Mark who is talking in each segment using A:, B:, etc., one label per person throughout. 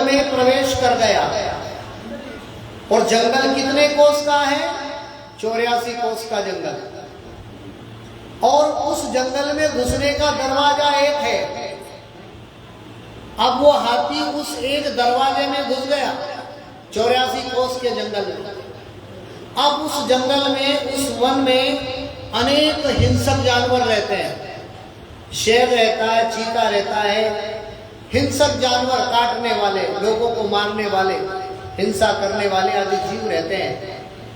A: में प्रवेश कर गया। और जंगल कितने कोस का है? 84 कोस का जंगल। और उस जंगल में घुसने का दरवाजा एक है। अब वो हाथी उस एक दरवाजे में घुस गया 84 कोस के जंगल में। अब उस जंगल में, उस वन में अनेक हिंसक जानवर रहते हैं। शेर रहता है, चीता रहता है, हिंसक जानवर, काटने वाले, लोगों को मारने वाले, हिंसा करने वाले आदि जीव रहते हैं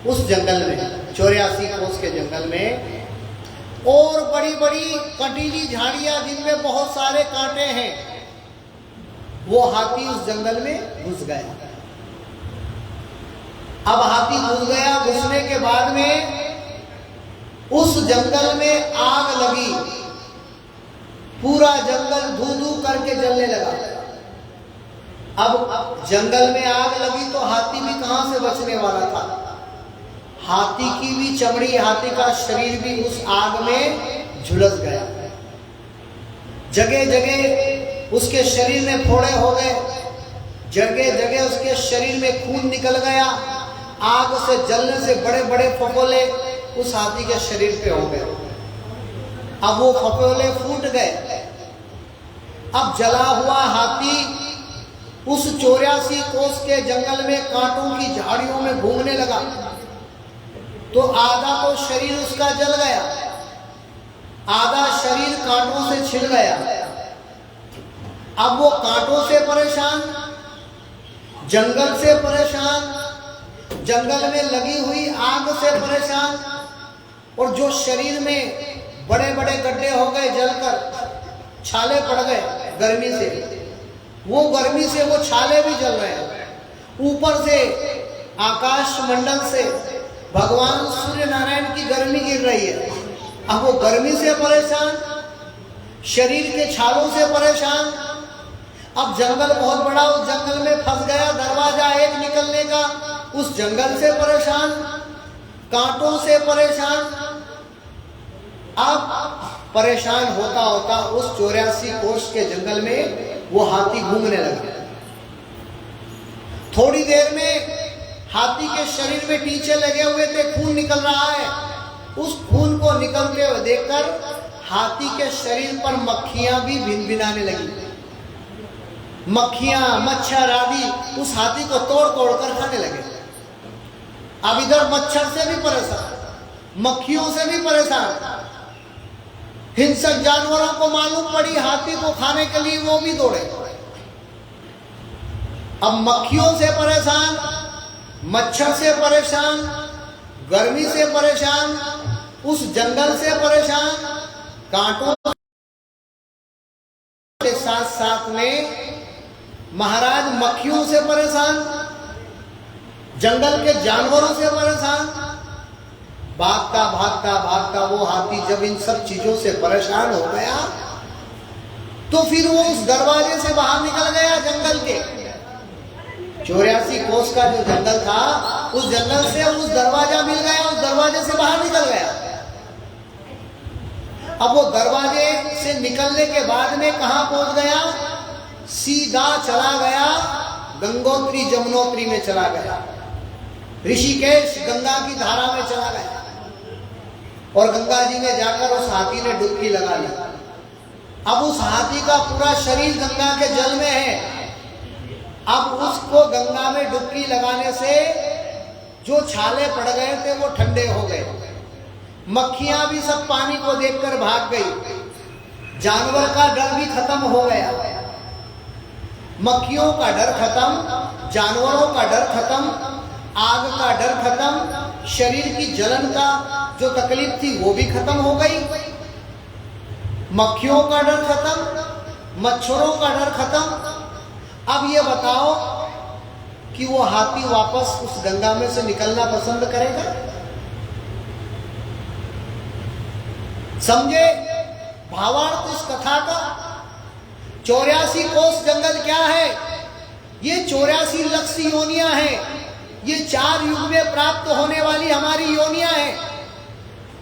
A: उस जंगल में, 84 कोस के जंगल में। और बड़ी बड़ी कटीली झाड़ियां जिनमें बहुत सारे कांटे हैं, वो हाथी उस जंगल में घुस गया। अब हाथी घुस गया, घुसने के बाद में उस जंगल में आग लगी, पूरा जंगल धू धू करके जलने लगा। अब जंगल में आग लगी तो हाथी भी कहां से बचने वाला था? हाथी की भी चमड़ी, हाथी का शरीर भी उस आग में झुलस गया। जगह जगह उसके शरीर में फोड़े हो गए, जगह जगह उसके शरीर में खून निकल गया। आग से जलने से बड़े बड़े फफोले उस हाथी के शरीर पे हो गए। अब वो फफोले फूट गए। अब जला हुआ हाथी उस 84 कोस के जंगल में कांटों की झाड़ियों में घूमने लगा। तो आधा तो शरीर उसका जल गया, आधा शरीर कांटों से छिल गया। अब वो कांटों से परेशान, जंगल से परेशान, जंगल में लगी हुई आग से परेशान, और जो शरीर में बड़े बड़े गड्ढे हो गए, जलकर छाले पड़ गए गर्मी से, वो गर्मी से वो छाले भी जल रहे हैं। ऊपर से आकाश मंडल से भगवान सूर्य नारायण की गर्मी गिर रही है। अब वो गर्मी से परेशान, शरीर के छालों से परेशान। अब जंगल बहुत बड़ा, उस जंगल में फंस गया, दरवाजा एक निकलने का, उस जंगल से परेशान, कांटों से परेशान। अब परेशान होता होता उस 84 कोस के जंगल में वो हाथी घूमने लगा। थोड़ी देर में हाथी के शरीर में टीचे लगे हुए थे, खून निकल रहा है। उस खून को निकलते हुए देखकर हाथी के शरीर पर मक्खियां भी भिनभिनाने लगी। मक्खियां, मच्छर आदि उस हाथी को तोड़ तोड़ कर खाने लगे। अब इधर मच्छर से भी परेशान, मक्खियों से भी परेशान। हिंसक जानवरों को मालूम पड़ी हाथी को खाने के लिए, वो भी दौड़े। अब मक्खियों से परेशान, मच्छर से परेशान, गर्मी से परेशान, उस जंगल से परेशान, कांटों के साथ साथ में महाराज मक्खियों से परेशान, जंगल के जानवरों से परेशान। भागता भागता भागता वो हाथी जब इन सब चीजों से परेशान हो गया तो फिर वो उस दरवाजे से बाहर निकल गया जंगल के। 84 कोस का जो जंगल था, उस जंगल से उस दरवाजा मिल गया, उस दरवाजे से बाहर निकल गया। अब वो दरवाजे से निकलने के बाद में कहां पहुंच गया? सीधा चला गया गंगोत्री जमुनोत्री में चला गया, ऋषिकेश गंगा की धारा में चला गया। और गंगा जी में जाकर उस हाथी ने डुबकी लगा ली। अब उस हाथी का पूरा शरीर गंगा के जल में है। अब उसको गंगा में डुबकी लगाने से जो छाले पड़ गए थे वो ठंडे हो गए। मक्खियां भी सब पानी को देखकर भाग गई। जानवर का डर भी खत्म हो गया। मक्खियों का डर खत्म, जानवरों का डर खत्म, आग का डर खत्म, शरीर की जलन का जो तकलीफ थी वो भी खत्म हो गई। मक्खियों का डर खत्म, मच्छरों का डर खत्म। अब ये बताओ कि वो हाथी वापस उस गंगा में से निकलना पसंद करेगा? समझे भावार्थ इस कथा का? 84 कोस जंगल क्या है? ये 84 लक्ष योनियां हैं। ये 4 युग में प्राप्त होने वाली हमारी योनियां हैं।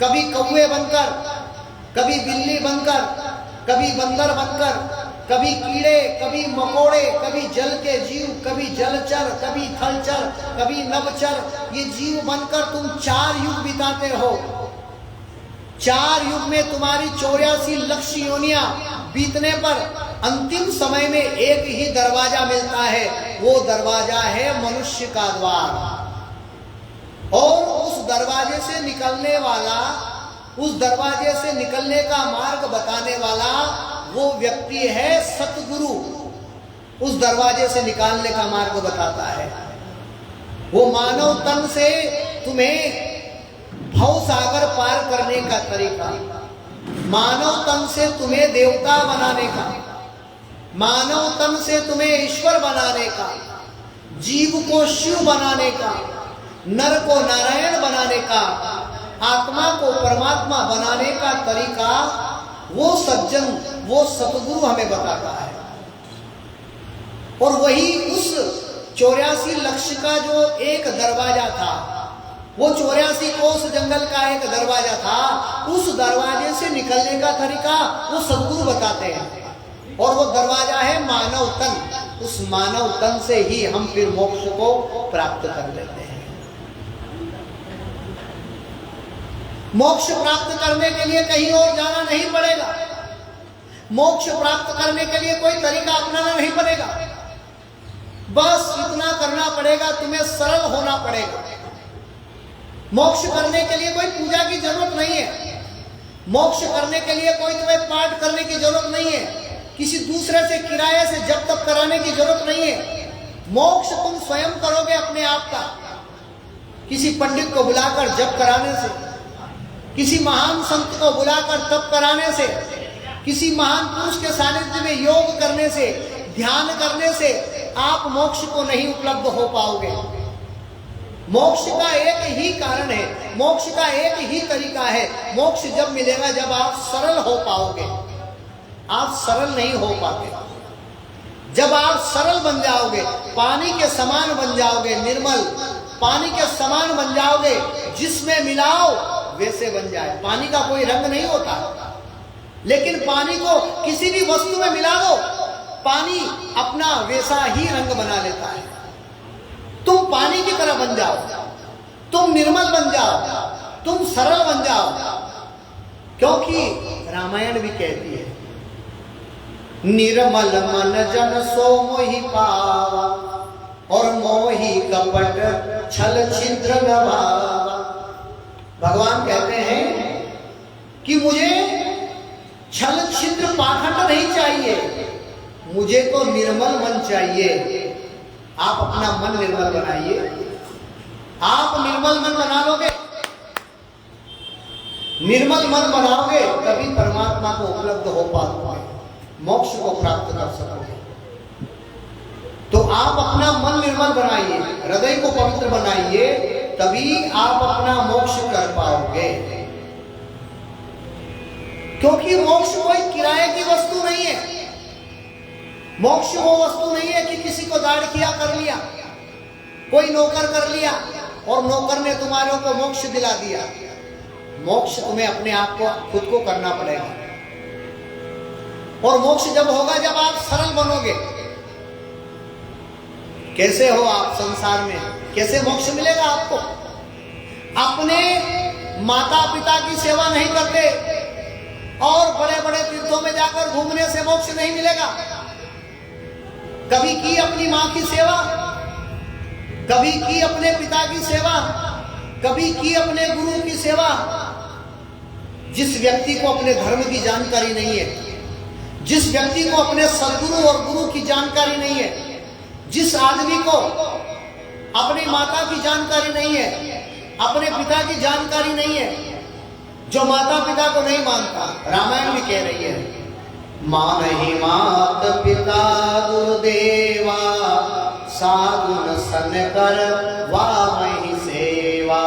A: कभी कौवे बनकर, कभी बिल्ली बनकर, कभी बंदर बनकर, कभी कीड़े, कभी मकोड़े, कभी जल के जीव, कभी जलचर, कभी थलचर, कभी नभचर, ये जीव बनकर तुम 4 युग बिताते हो। 4 युग में तुम्हारी 84 लाख योनियां बीतने पर अंतिम समय में एक ही दरवाजा मिलता है, वो दरवाजा है मनुष्य का द्वार। और उस दरवाजे से निकलने वाला, उस दरवाजे से निकलने का मार्ग बताने वाला वो व्यक्ति है सतगुरु। उस दरवाजे से निकालने का मार्ग बताता है। वो मानव तन से तुम्हें भव सागर पार करने का तरीका, मानव तन से तुम्हें देवता बनाने का, मानव तन से तुम्हें ईश्वर बनाने का, जीव को शिव बनाने का, नर को नारायण बनाने का, आत्मा को परमात्मा बनाने का तरीका वो सज्जन, वो सतगुरु हमें बताता है। और वही उस 84 लक्ष्य का जो एक दरवाजा था, वो 84 कोस जंगल का एक दरवाजा था, उस दरवाजे से निकलने का तरीका वो सतगुरु बताते हैं। और वो दरवाजा है मानव तन। उस मानव तन से ही हम फिर मोक्ष को प्राप्त कर लेते हैं। मोक्ष प्राप्त करने के लिए कहीं और जाना नहीं पड़ेगा। मोक्ष प्राप्त करने के लिए कोई तरीका अपनाना नहीं पड़ेगा। बस इतना करना पड़ेगा, तुम्हें सरल होना पड़ेगा। मोक्ष करने के लिए कोई पूजा की जरूरत नहीं है। मोक्ष करने के लिए कोई तुम्हें पाठ करने की जरूरत नहीं है। किसी दूसरे से किराए से जप तप कराने की जरूरत नहीं है। मोक्ष तुम स्वयं करोगे अपने आप का। किसी पंडित को बुलाकर जप कराने से, किसी महान संत को बुलाकर तप कराने से, किसी महान पुरुष के सानिध्य में योग करने से, ध्यान करने से आप मोक्ष को नहीं उपलब्ध हो पाओगे। मोक्ष का एक ही कारण है, मोक्ष का एक ही तरीका है। मोक्ष जब मिलेगा जब आप सरल हो पाओगे। आप सरल नहीं हो पाते। जब आप सरल बन जाओगे, पानी के समान बन जाओगे, निर्मल पानी के समान बन जाओगे, जिसमें मिलाओ वैसे बन जाए। पानी का कोई रंग नहीं होता, लेकिन पानी को किसी भी वस्तु में मिला दो, पानी अपना वैसा ही रंग बना लेता है। तुम पानी की तरह बन जाओ, तुम निर्मल बन जाओ, तुम सरल बन जाओ। क्योंकि रामायण भी कहती है, निर्मल मन जन सो मोहि पावा, और मोहि कपट छल छिद्र न भावा। भगवान कहते हैं कि मुझे छल छिद्र पाखंड नहीं चाहिए, मुझे तो निर्मल मन चाहिए। आप अपना मन निर्मल बनाइए। आप निर्मल मन बना लोगे, निर्मल मन बनाओगे, तभी परमात्मा को उपलब्ध हो पाओगे, मोक्ष को प्राप्त कर सकोगे। तो आप अपना मन निर्मल बनाइए, हृदय को पवित्र बनाइए, तभी आप अपना मोक्ष कर पाओगे। क्योंकि मोक्ष कोई किराए की वस्तु नहीं है। मोक्ष वो वस्तु नहीं है कि किसी को दाढ़ किया कर लिया, कोई नौकर कर लिया और नौकर ने तुम्हारे को मोक्ष दिला दिया। मोक्ष तुम्हें अपने आप को खुद को करना पड़ेगा। और मोक्ष जब होगा जब आप सरल बनोगे। कैसे हो आप संसार में, कैसे मोक्ष मिलेगा आपको? अपने माता पिता की सेवा नहीं करते और बड़े बड़े तीर्थों में जाकर घूमने से मोक्ष नहीं मिलेगा। कभी की अपनी मां की सेवा, कभी की अपने पिता की सेवा, कभी की अपने गुरु की सेवा। जिस व्यक्ति को अपने धर्म की जानकारी नहीं है, जिस व्यक्ति को अपने सद्गुरु और गुरु की जानकारी नहीं है, जिस आदमी को अपनी माता की जानकारी नहीं है, अपने पिता की जानकारी नहीं है, जो माता पिता को नहीं मानता, रामायण भी कह रही है, मानहि मात पिता गुरुदेवा, साधुन सन कर वामहि सेवा।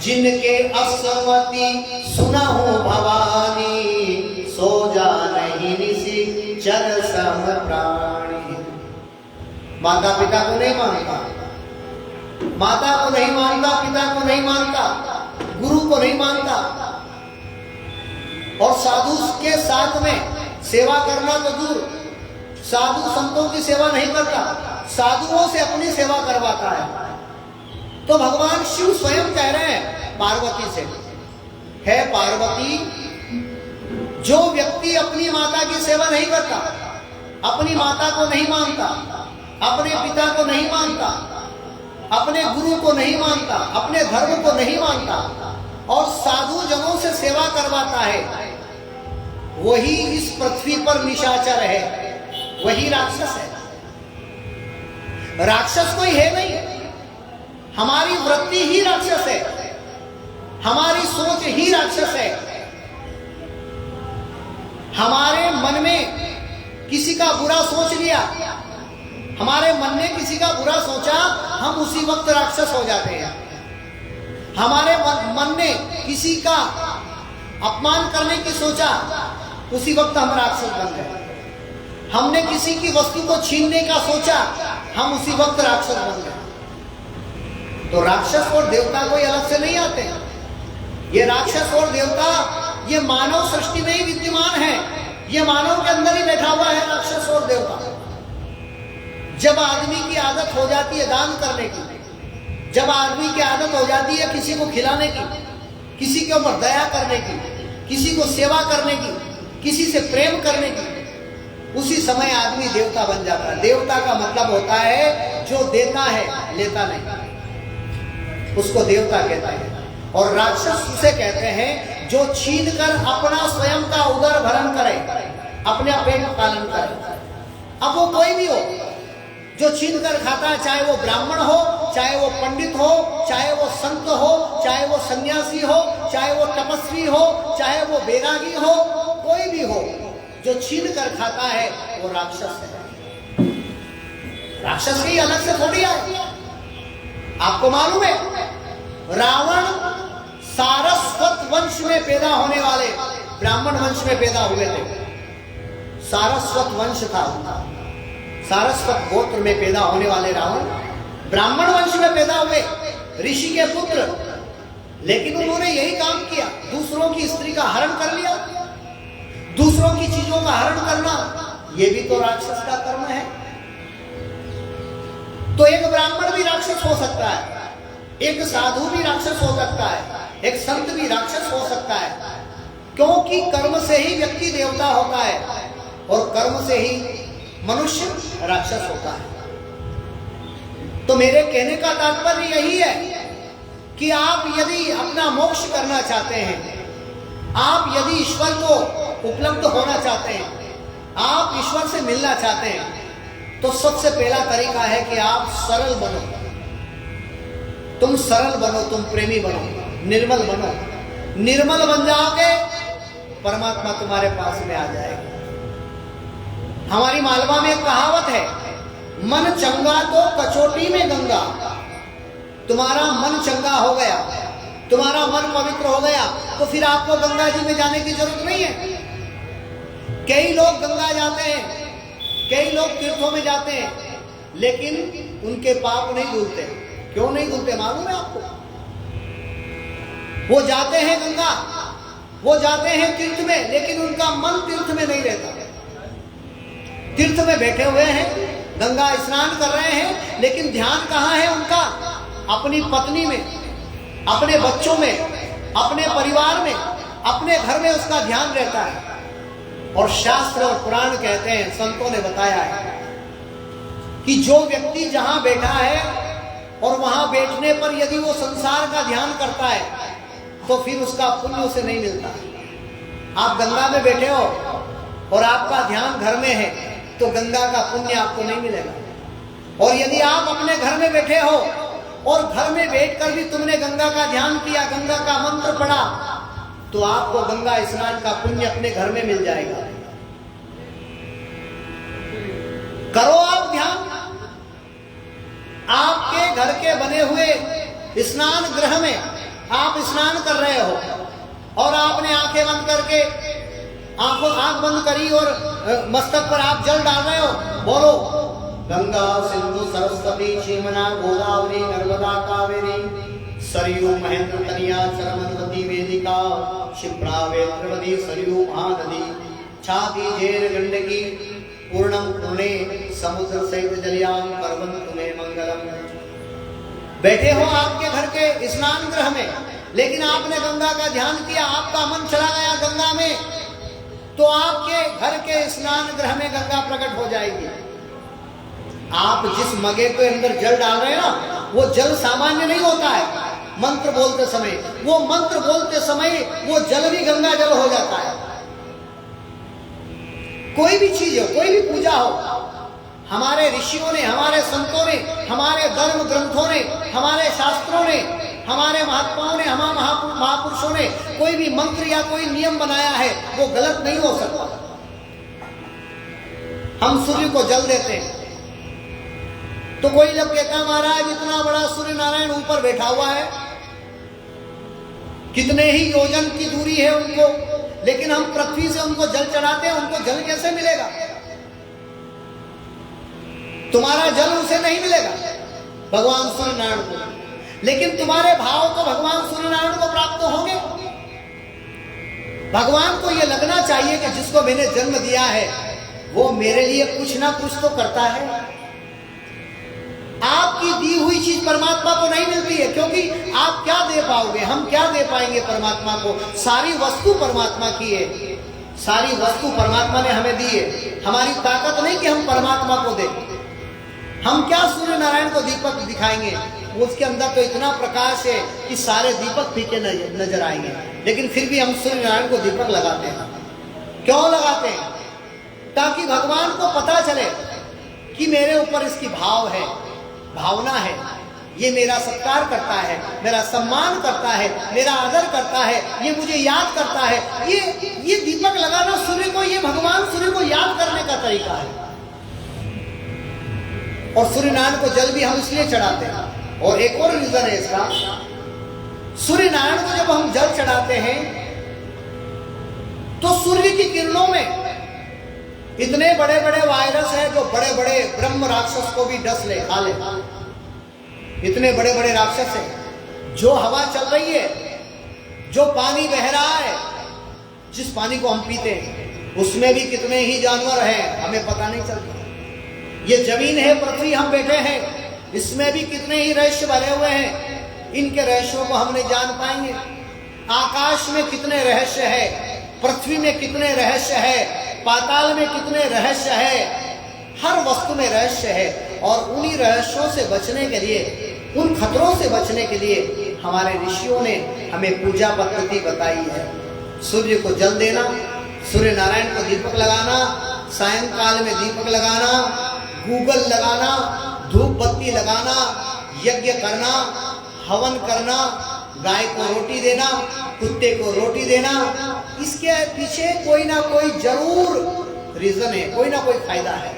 A: जिनके असमति सुनहु भवानी, सो जानहि निशि चर सम प्राणी। माता पिता को नहीं मानता, माता को नहीं मानता, पिता को नहीं मानता, गुरु को नहीं मानता, और साधु के साथ में सेवा करना तो दूर, साधु संतों की सेवा नहीं करता, साधुओं से अपनी सेवा करवाता है। तो भगवान शिव स्वयं कह रहे हैं पार्वती से, है पार्वती, जो व्यक्ति अपनी माता की सेवा नहीं करता, अपनी माता को नहीं मानता, अपने पिता को नहीं मानता, अपने गुरु को नहीं मानता, अपने धर्म को नहीं मानता और साधु जनों से सेवा करवाता है, वही इस पृथ्वी पर निशाचर है, वही राक्षस है। राक्षस कोई है नहीं, हमारी वृत्ति ही राक्षस है, हमारी सोच ही राक्षस है। हमारे मन में किसी का बुरा सोच लिया, हमारे मन ने किसी का बुरा सोचा, हम उसी वक्त राक्षस हो जाते हैं। हमारे मन ने किसी का अपमान करने की सोचा, उसी वक्त हम राक्षस बन गए। हमने किसी की वस्तु को छीनने का सोचा, हम उसी वक्त राक्षस बन गए। तो राक्षस और देवता कोई अलग से नहीं आते। ये राक्षस और देवता ये मानव सृष्टि में ही विद्यमान है, ये मानव के अंदर ही बैठा हुआ है राक्षस और देवता। जब आदमी की आदत हो जाती है दान करने की, जब आदमी की आदत हो जाती है किसी को खिलाने की, किसी के ऊपर दया करने की, किसी को सेवा करने की, किसी से प्रेम करने की, उसी समय आदमी देवता बन जाता है। देवता का मतलब होता है जो देता है लेता नहीं, उसको देवता कहता है। और राक्षस उसे कहते हैं जो छीन कर अपना स्वयं का उदर भरण करे, अपने पेट पालन करे। अब वो कोई भी हो जो छीन कर खाता है, चाहे वो ब्राह्मण हो, चाहे वो पंडित हो, चाहे वो संत हो, चाहे वो सन्यासी हो, चाहे वो तपस्वी हो, चाहे वो बैरागी हो, कोई भी हो जो छीन कर खाता है वो राक्षस है। राक्षस ही अलग से थोड़ी आए। आपको मालूम है रावण सारस्वत वंश में पैदा होने वाले ब्राह्मण वंश में पैदा हुए थे। सारस्वत वंश था, सारस्वत गोत्र में पैदा होने वाले रावण ब्राह्मण वंश में पैदा हुए, ऋषि के पुत्र। लेकिन उन्होंने यही काम किया, दूसरों की स्त्री का हरण कर लिया। दूसरों की चीजों का हरण करना यह भी तो राक्षस का कर्म है। तो एक ब्राह्मण भी राक्षस हो सकता है, एक साधु भी राक्षस हो सकता है, एक संत भी राक्षस हो सकता है, क्योंकि कर्म से ही व्यक्ति देवता होता है और कर्म से ही मनुष्य राक्षस होता है। तो मेरे कहने का तात्पर्य यही है कि आप यदि अपना मोक्ष करना चाहते हैं, आप यदि ईश्वर को उपलब्ध होना चाहते हैं, आप ईश्वर से मिलना चाहते हैं, तो सबसे पहला तरीका है कि आप सरल बनो। तुम सरल बनो, तुम प्रेमी बनो, निर्मल बनो। निर्मल बन जाओगे, परमात्मा तुम्हारे पास में आ जाएगा। हमारी मालवा में एक कहावत है, मन चंगा तो कचोटी में गंगा। तुम्हारा मन चंगा हो गया, तुम्हारा मन पवित्र हो गया, तो फिर आपको गंगा जी में जाने की जरूरत नहीं है। कई लोग गंगा जाते हैं, कई लोग तीर्थों में जाते हैं, लेकिन उनके पाप नहीं धुलते। क्यों नहीं धुलते मालूम है आपको? वो जाते हैं गंगा, वो जाते हैं तीर्थ में, लेकिन उनका मन तीर्थ में नहीं रहता। तीर्थ में बैठे हुए हैं, गंगा स्नान कर रहे हैं, लेकिन ध्यान कहाँ है उनका? अपनी पत्नी में, अपने बच्चों में, अपने परिवार में, अपने घर में उसका ध्यान रहता है। और शास्त्र और पुराण कहते हैं, संतों ने बताया है कि जो व्यक्ति जहां बैठा है और वहां बैठने पर यदि वो संसार का ध्यान करता है, तो फिर उसका पुण्य उसे नहीं मिलता। आप गंगा में बैठे हो और आपका ध्यान घर में है, तो गंगा का पुण्य आपको नहीं मिलेगा। और यदि आप अपने घर में बैठे हो और घर में बैठकर भी तुमने गंगा का ध्यान किया, गंगा का मंत्र पढ़ा, तो आपको गंगा स्नान का पुण्य अपने घर में मिल जाएगा। करो आप ध्यान। आपके घर के बने हुए स्नान गृह में आप स्नान कर रहे हो और आपने आंखें बंद करके आंख बंद करी और मस्तक पर आप जल डाल रहे हो। बोलो गंगा सिंधु सरस्वती यमुना गोदावरी नर्मदा कावेरी सरयू महेंद्र तनिया चरमनवती वेदिका क्षिप्रा वेत्रवती सरयू महानदी छाती झेर गंडकी पूर्णम पुणे समुद्र सहित जलियाम करवम तुम्हें मंगलम। बैठे हो आपके घर के स्नान गृह में, लेकिन आपने गंगा का ध्यान किया, आपका मन चला गया गंगा में, तो आपके घर के स्नान गृह में गंगा प्रकट हो जाएगी। आप जिस मगे के अंदर जल डाल रहे हैं ना, वो जल सामान्य नहीं होता है। मंत्र बोलते समय, वो मंत्र बोलते समय वो जल भी गंगा जल हो जाता है। कोई भी चीज हो, कोई भी पूजा हो, हमारे ऋषियों ने, हमारे संतों ने, हमारे धर्म ग्रंथों ने, हमारे शास्त्रों ने, हमारे महात्माओं ने, हमारे महापुरुषों ने कोई भी मंत्र या कोई नियम बनाया है, वो गलत नहीं हो सकता। हम सूर्य को जल देते हैं तो कोई लोग कहता है महाराज इतना बड़ा सूर्य नारायण ऊपर बैठा हुआ है, कितने ही योजन की दूरी है उनको, लेकिन हम पृथ्वी से उनको जल चढ़ाते हैं, उनको जल कैसे मिलेगा? तुम्हारा जल उसे नहीं मिलेगा, भगवान सूर्य नारायण को, लेकिन तुम्हारे भाव तो भगवान सूर्य नारायण को प्राप्त होंगे। भगवान को यह लगना चाहिए कि जिसको मैंने जन्म दिया है वो मेरे लिए कुछ ना कुछ तो करता है। आपकी दी हुई चीज परमात्मा को नहीं मिलती है, क्योंकि आप क्या दे पाओगे, हम क्या दे पाएंगे परमात्मा को? सारी वस्तु परमात्मा की है, सारी वस्तु परमात्मा ने हमें दी है। हमारी ताकत नहीं कि हम परमात्मा को दें। हम क्या सूर्य नारायण को दीपक दिखाएंगे? उसके अंदर तो इतना प्रकाश है कि सारे दीपक फीके नजर आएंगे, लेकिन फिर भी हम सूर्य नारायण को दीपक लगाते हैं। क्यों लगाते हैं? ताकि भगवान को पता चले कि मेरे ऊपर इसकी भाव है, भावना है, ये मेरा सत्कार करता है, मेरा सम्मान करता है, मेरा आदर करता है, ये मुझे याद करता है। ये दीपक लगाना सूर्य को, ये भगवान सूर्य को याद करने का तरीका है। और सूर्य नारायण को जल भी हम इसलिए चढ़ाते हैं। और एक और रीजन है इसका, सूर्य नारायण को जब हम जल चढ़ाते हैं तो सूर्य की किरणों में इतने बड़े बड़े वायरस है जो बड़े बड़े ब्रह्म राक्षस को भी डस ले, खा ले। इतने बड़े बड़े राक्षस है। जो हवा चल रही है, जो पानी बह रहा है, जिस पानी को हम पीते हैं, उसमें भी कितने ही जानवर हैं, हमें पता नहीं चलता। ये जमीन है, पृथ्वी हम बैठे हैं, इसमें भी कितने ही रहस्य भरे हुए हैं। इनके रहस्यों को हम नहीं जान पाएंगे। आकाश में कितने रहस्य है, पृथ्वी में कितने रहस्य है, पाताल में कितने रहस्य है, हर वस्तु में रहस्य है। और उन्हीं रहस्यों से बचने के लिए, उन खतरों से बचने के लिए हमारे ऋषियों ने हमें पूजा पद्धति बताई है। सूर्य को जल देना, सूर्य नारायण को दीपक लगाना, सायंकाल में दीपक लगाना, गूगल लगाना, धूप बत्ती लगाना, यज्ञ करना, हवन करना, गाय को रोटी देना, कुत्ते को रोटी देना, इसके पीछे कोई ना कोई जरूर रीजन है, कोई ना कोई फायदा है।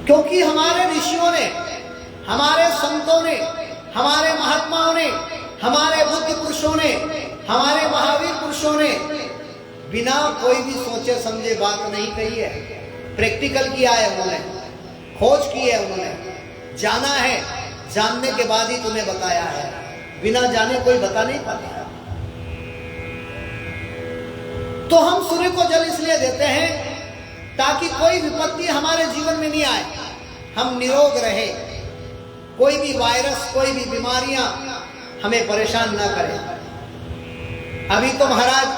A: क्योंकि हमारे ऋषियों ने, हमारे संतों ने, हमारे महात्माओं ने, हमारे बुद्ध पुरुषों ने, हमारे महावीर पुरुषों ने बिना कोई भी सोचे समझे बात नहीं कही है। प्रैक्टिकल किया है उन्होंने, खोज की है उन्होंने, जाना है, जानने के बाद ही तुम्हें बताया है। बिना जाने कोई बता नहीं पाता। तो हम सूर्य को जल इसलिए देते हैं ताकि कोई विपत्ति हमारे जीवन में नहीं आए, हम निरोग रहे, कोई भी वायरस, कोई भी बीमारियां हमें परेशान ना करें। अभी तो महाराज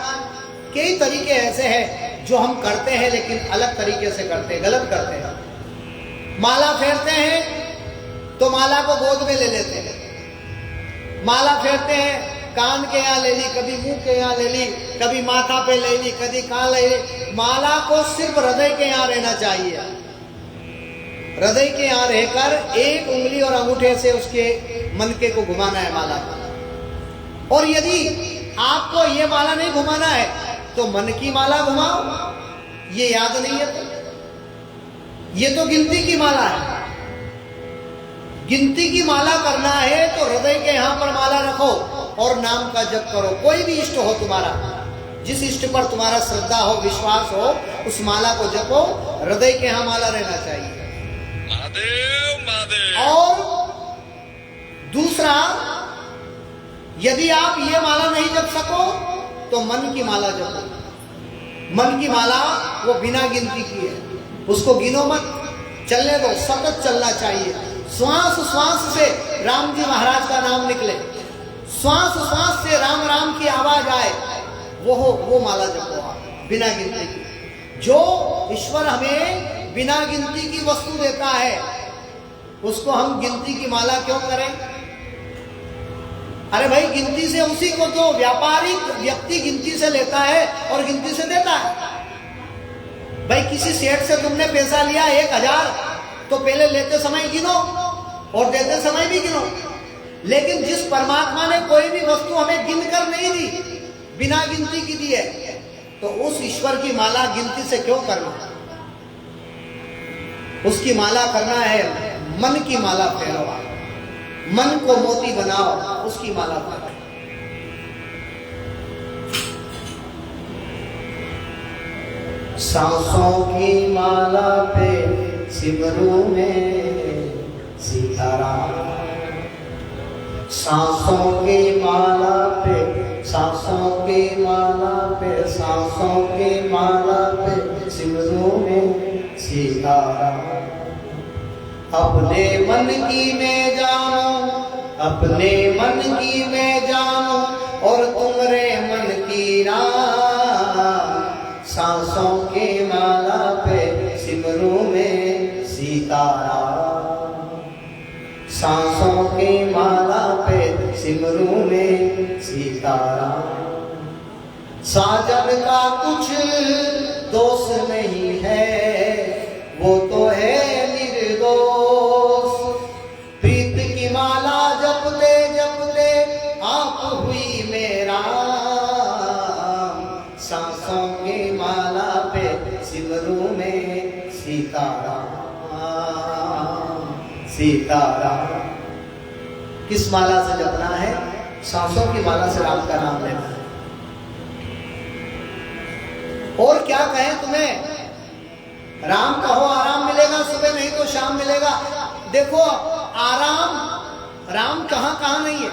A: कई तरीके ऐसे हैं जो हम करते हैं, लेकिन अलग तरीके से करते हैं, गलत करते हैं। माला फेरते हैं तो माला को गोद में ले लेते हैं। माला फेरते हैं, कान के यहाँ ले ली, कभी मुंह के यहाँ ले ली, कभी माथा पे ले ली, कभी कहाँ ले ली। माला को सिर्फ हृदय के यहाँ रहना चाहिए। हृदय के यहाँ रहकर एक उंगली और अंगूठे से उसके मनके को घुमाना है माला को। और यदि आपको ये माला नहीं घुमाना है तो मन की माला घुमाओ। ये याद नहीं है तो ये तो गिनती की माला है। गिनती की माला करना है तो हृदय के यहाँ पर माला रखो और नाम का जप करो। कोई भी इष्ट हो तुम्हारा, जिस इष्ट पर तुम्हारा श्रद्धा हो, विश्वास हो, उस माला को जपो। हृदय के यहाँ माला रहना चाहिए।
B: महादेव महादेव।
A: और दूसरा, यदि आप ये माला नहीं जप सको तो मन की माला जपो। मन की माला वो बिना गिनती की है, उसको गिनो मत, चलने दो, सतत चलना चाहिए। श्वास श्वास से राम जी महाराज का नाम निकले, श्वास श्वास से राम राम की आवाज आए, वो माला जपो आप बिना गिनती की। जो ईश्वर हमें बिना गिनती की वस्तु देता है उसको हम गिनती की माला क्यों करें? अरे भाई, गिनती से उसी को जो व्यापारिक व्यक्ति गिनती से लेता है और गिनती से देता है। भाई किसी सेठ से तुमने पैसा लिया 1000, तो पहले लेते समय गिनो और देते समय भी गिनो। लेकिन जिस परमात्मा ने कोई भी वस्तु हमें गिनकर नहीं दी, बिना गिनती की दी है, तो उस ईश्वर की माला गिनती से क्यों करना? उसकी माला करना है, मन की माला फेरो, मन को मोती बनाओ, उसकी माला फेरो। सांसों की माला पे सिमरू में सीताराम, सांसों की माला पे, सांसों की माला पे, सांसों की माला पे सिमरू में सीताराम। अपने मन की मैं जानूं, अपने मन की मैं जानूं, और तुमरे मन की राम। सांसों की माला पे सिमरू में सीताराम, सांसों की माला पे सिमरू में सीताराम। साजन का कुछ दोष नहीं है, वो तो है निर्दोष। प्रीत की माला जपते जपते आप हुई मेरा, सांसों की माला पे सिमरू में सीताराम, सीताराम। किस माला से जपना है? सांसों की माला से राम का नाम लेना है। और क्या कहें तुम्हें? राम कहो आराम मिलेगा, सुबह नहीं तो शाम मिलेगा। देखो आराम, राम कहां कहां नहीं है।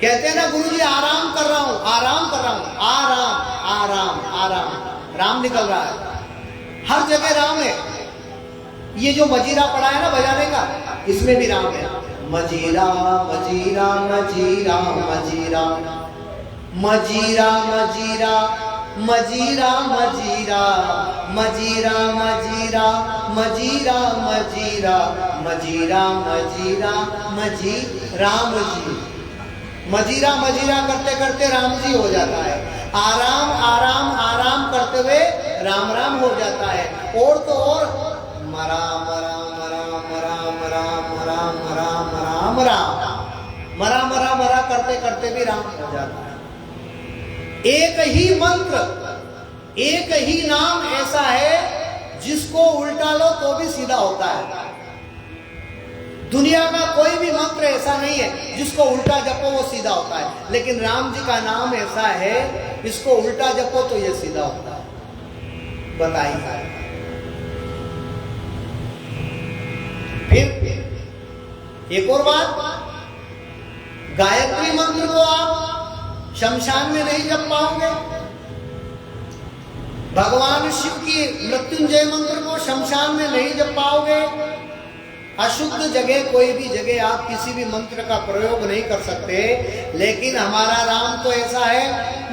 A: कहते हैं ना गुरुजी आराम कर रहा हूं, आराम कर रहा हूं, आराम आराम आराम, राम निकल रहा है, हर जगह राम है। ये जो मजीरा पड़ा है ना बजाने का, इसमें भी राम है। मजीरा मजीरा मजीरा मजीरा मजीरा मजीरा मजीरा मजीरा मजीरा मजीरा मजीरा मजीरा मजीरा मजीरा मजी राम जी। मजीरा मजीरा करते करते राम जी हो जाता है। आराम आराम आराम करते हुए राम राम हो जाता है। और तो और मरा मरा मरा मरा मरा मरा मरा मरा मरा मरा मरा मरा करते करते भी राम हो जाता है। एक ही मंत्र, एक ही नाम ऐसा है जिसको उल्टा लो तो भी सीधा होता है। दुनिया का कोई भी मंत्र ऐसा नहीं है जिसको उल्टा जपो वो सीधा होता है, लेकिन राम जी का नाम ऐसा है इसको उल्टा जपो तो ये सीधा होता है। बताइए। फिर एक और बात, गायत्री मंत्र को आप शमशान में नहीं जप पाओगे। भगवान शिव की मृत्युंजय मंत्र को शमशान में नहीं जप पाओगे। अशुद्ध जगह, कोई भी जगह आप किसी भी मंत्र का प्रयोग नहीं कर सकते। लेकिन हमारा राम तो ऐसा है,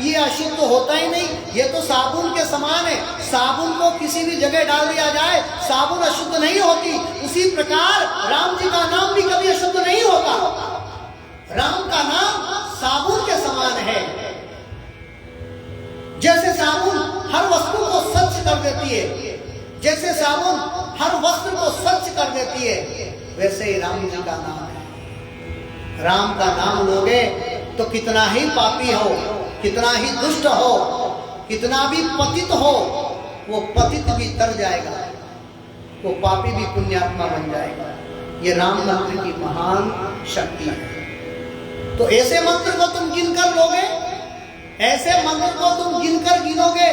A: ये अशुद्ध होता ही नहीं। ये तो साबुन के समान है। साबुन को किसी भी जगह डाल दिया जाए, साबुन अशुद्ध नहीं होती। उसी प्रकार राम जी का नाम भी कभी अशुद्ध नहीं होता। राम का नाम साबुन के समान है। जैसे साबुन हर वस्तु को स्वच्छ कर देती है, जैसे साबुन हर वस्त्र को स्वच्छ कर देती है, वैसे ही राम जी का नाम है। राम का नाम लोगे तो कितना ही पापी हो, कितना ही दुष्ट हो, कितना भी पतित हो, वो पतित भी तर जाएगा, वो पापी भी पुण्यात्मा बन जाएगा। ये राम मंत्र की महान शक्ति है। तो ऐसे मंत्र को तुम गिनकर लोगे, ऐसे मंत्र को तुम गिनकर गिनोगे,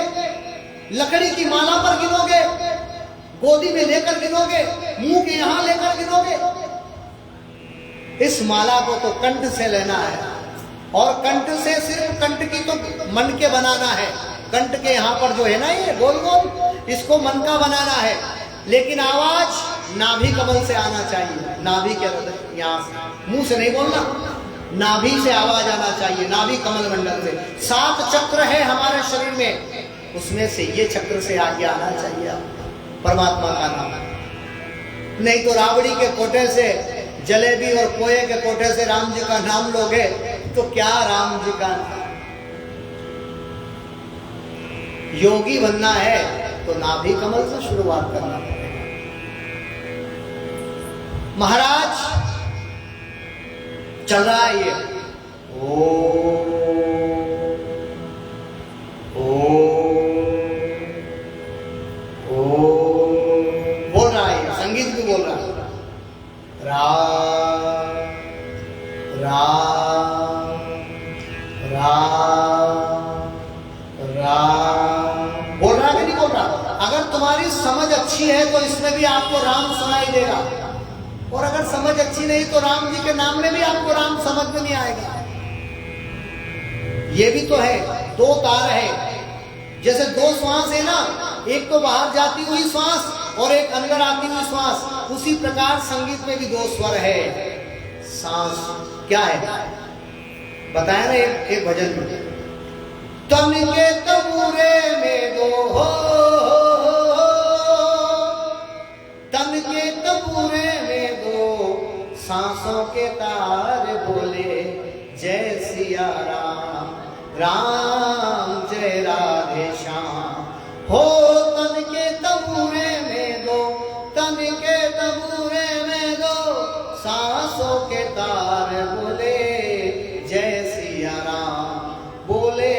A: लकड़ी की माला पर गिनोगे, गोदी में लेकर गिनोगे, मुंह के यहां लेकर गिनोगे। इस माला को तो कंठ से लेना है, और कंठ से सिर्फ कंठ की तो मन के बनाना है, कंठ के यहाँ पर जो है ना ये गोल गोल, इसको मन का बनाना है, लेकिन आवाज नाभि कमल से आना चाहिए। नाभि के यहाँ से, मुंह से नहीं बोलना, नाभि से आवाज आना चाहिए, नाभि कमल मंडल से। 7 चक्र है हमारे शरीर में, उसमें से ये चक्र से आगे आना चाहिए परमात्मा का नाम। नहीं तो राबड़ी के कोठे से, जलेबी और पोए के कोठे से राम जी का नाम लोगे तो क्या राम जी का नाम। योगी बनना है तो नाभि कमल से शुरुआत करना पड़ेगा। महाराज चल रहा है ये ओ बोल रहा है, संगीत भी बोल रहा है, राम राम राम राम बोल रहा है कि नहीं बोल रहा। अगर तुम्हारी समझ अच्छी है तो इसमें भी आपको राम सुनाई देगा, और अगर समझ अच्छी नहीं तो राम जी के नाम में भी आपको राम समझ में नहीं आएगा। ये भी तो है, 2 तार है, जैसे 2 श्वास है ना, एक तो बाहर जाती हुई श्वास और एक अंदर आती हुई श्वास, उसी प्रकार संगीत में भी 2 स्वर है। सांस क्या है बताया ना एक भजन में, तन के तबूरे में 2 हो, तन के तबूरे में 2 सांसों के तार बोले जय सिया राम, राम जय राधे श्याम। हो तन के तबूरे में 2, तन के तबूरे में 2 सांसों के तार बोले जय सिया राम, बोले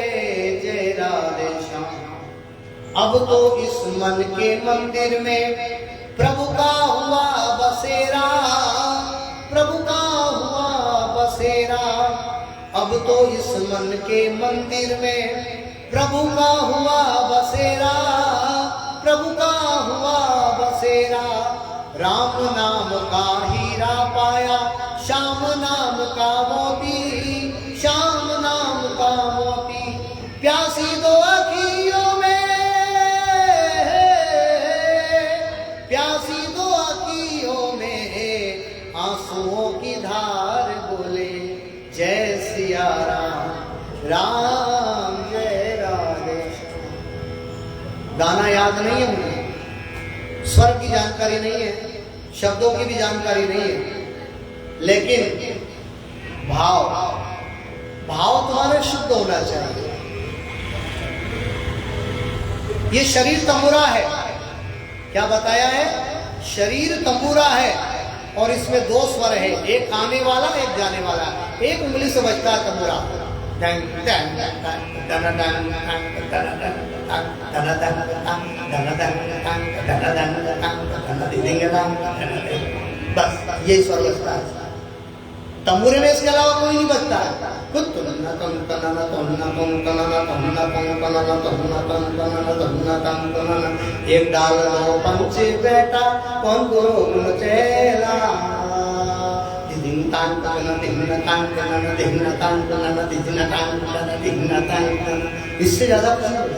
A: जय राधे श्याम। अब तो इस मन के मंदिर में प्रभु का हुआ बसेरा, प्रभु का हुआ बसेरा। अब तो इस मन के मंदिर में प्रभु का हुआ बसेरा, प्रभु का हुआ बसेरा। राम नाम का हीरा पाया, श्याम नाम का मोती, श्याम नाम का मोती। प्यासी 2 अखियों में, प्यासी 2 अखियों में आंसुओं की धार बोले जय सिया राम, राम जय राधे। गाना याद नहीं है मुझे, स्वर की जानकारी नहीं है, शब्दों की भी जानकारी नहीं है, लेकिन भाव तुम्हारे शुद्ध होना चाहिए। ये शरीर तंबूरा है, क्या बताया है, शरीर तंबूरा है, और इसमें 2 स्वर है, एक आने वाला एक जाने वाला। एक उंगली से बजता है तंबूरा, बस यही स्वर बजता है तंबूरे में, इसके अलावा कोई नहीं बजता है। एक डाल 2 पंछी बेटा कौन गुरु चेला, इससे ज्यादा कुछ नहीं।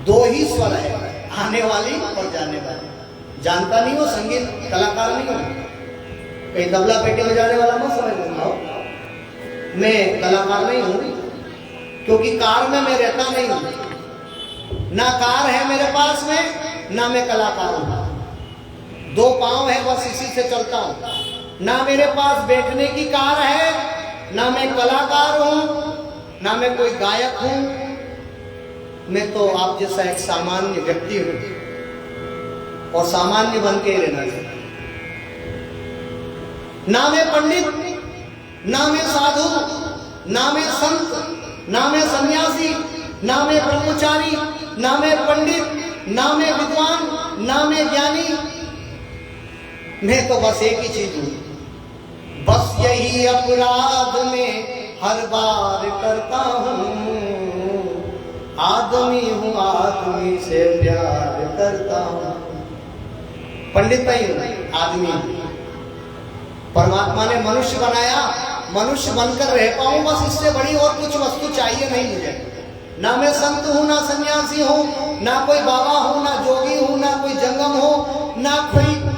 A: 2 ही स्वर है, आने वाली और जाने वाली। जानता नहीं हो, संगीत कलाकार नहीं हो, कहीं तबला पेटी बजाने वाला मत समझ लेना हो। मैं कलाकार नहीं हूं, क्योंकि कार में मैं रहता नहीं हूं, ना कार है मेरे पास में, ना मैं कलाकार हूं। 2 पांव है, बस इसी से चलता हूं। ना मेरे पास बैठने की कार है, ना मैं कलाकार हूं, ना मैं कोई गायक हूं। मैं तो आप जैसा एक सामान्य व्यक्ति हूं, और सामान्य बन के ही रहना चाहिए। ना मैं पंडित, ना मैं साधु, ना मैं संत, ना मैं सन्यासी, ना मैं ब्रह्मचारी, ना मैं पंडित, ना मैं विद्वान, ना मैं ज्ञानी। मैं तो बस एक ही चीज हूं, बस यही अपराध में हर बार करता हूं। आदमी हूं, आदमी से प्यार करता हूं। पंडित नहीं हूं, आदमी हूं। परमात्मा ने मनुष्य बनाया, मनुष्य बनकर रह पाऊं, बस इससे बड़ी और कुछ वस्तु चाहिए नहीं मुझे। ना मैं संत हूँ, ना सन्यासी हूँ, ना कोई बाबा हूँ, ना जोगी हूँ, ना कोई जंगम हूँ, ना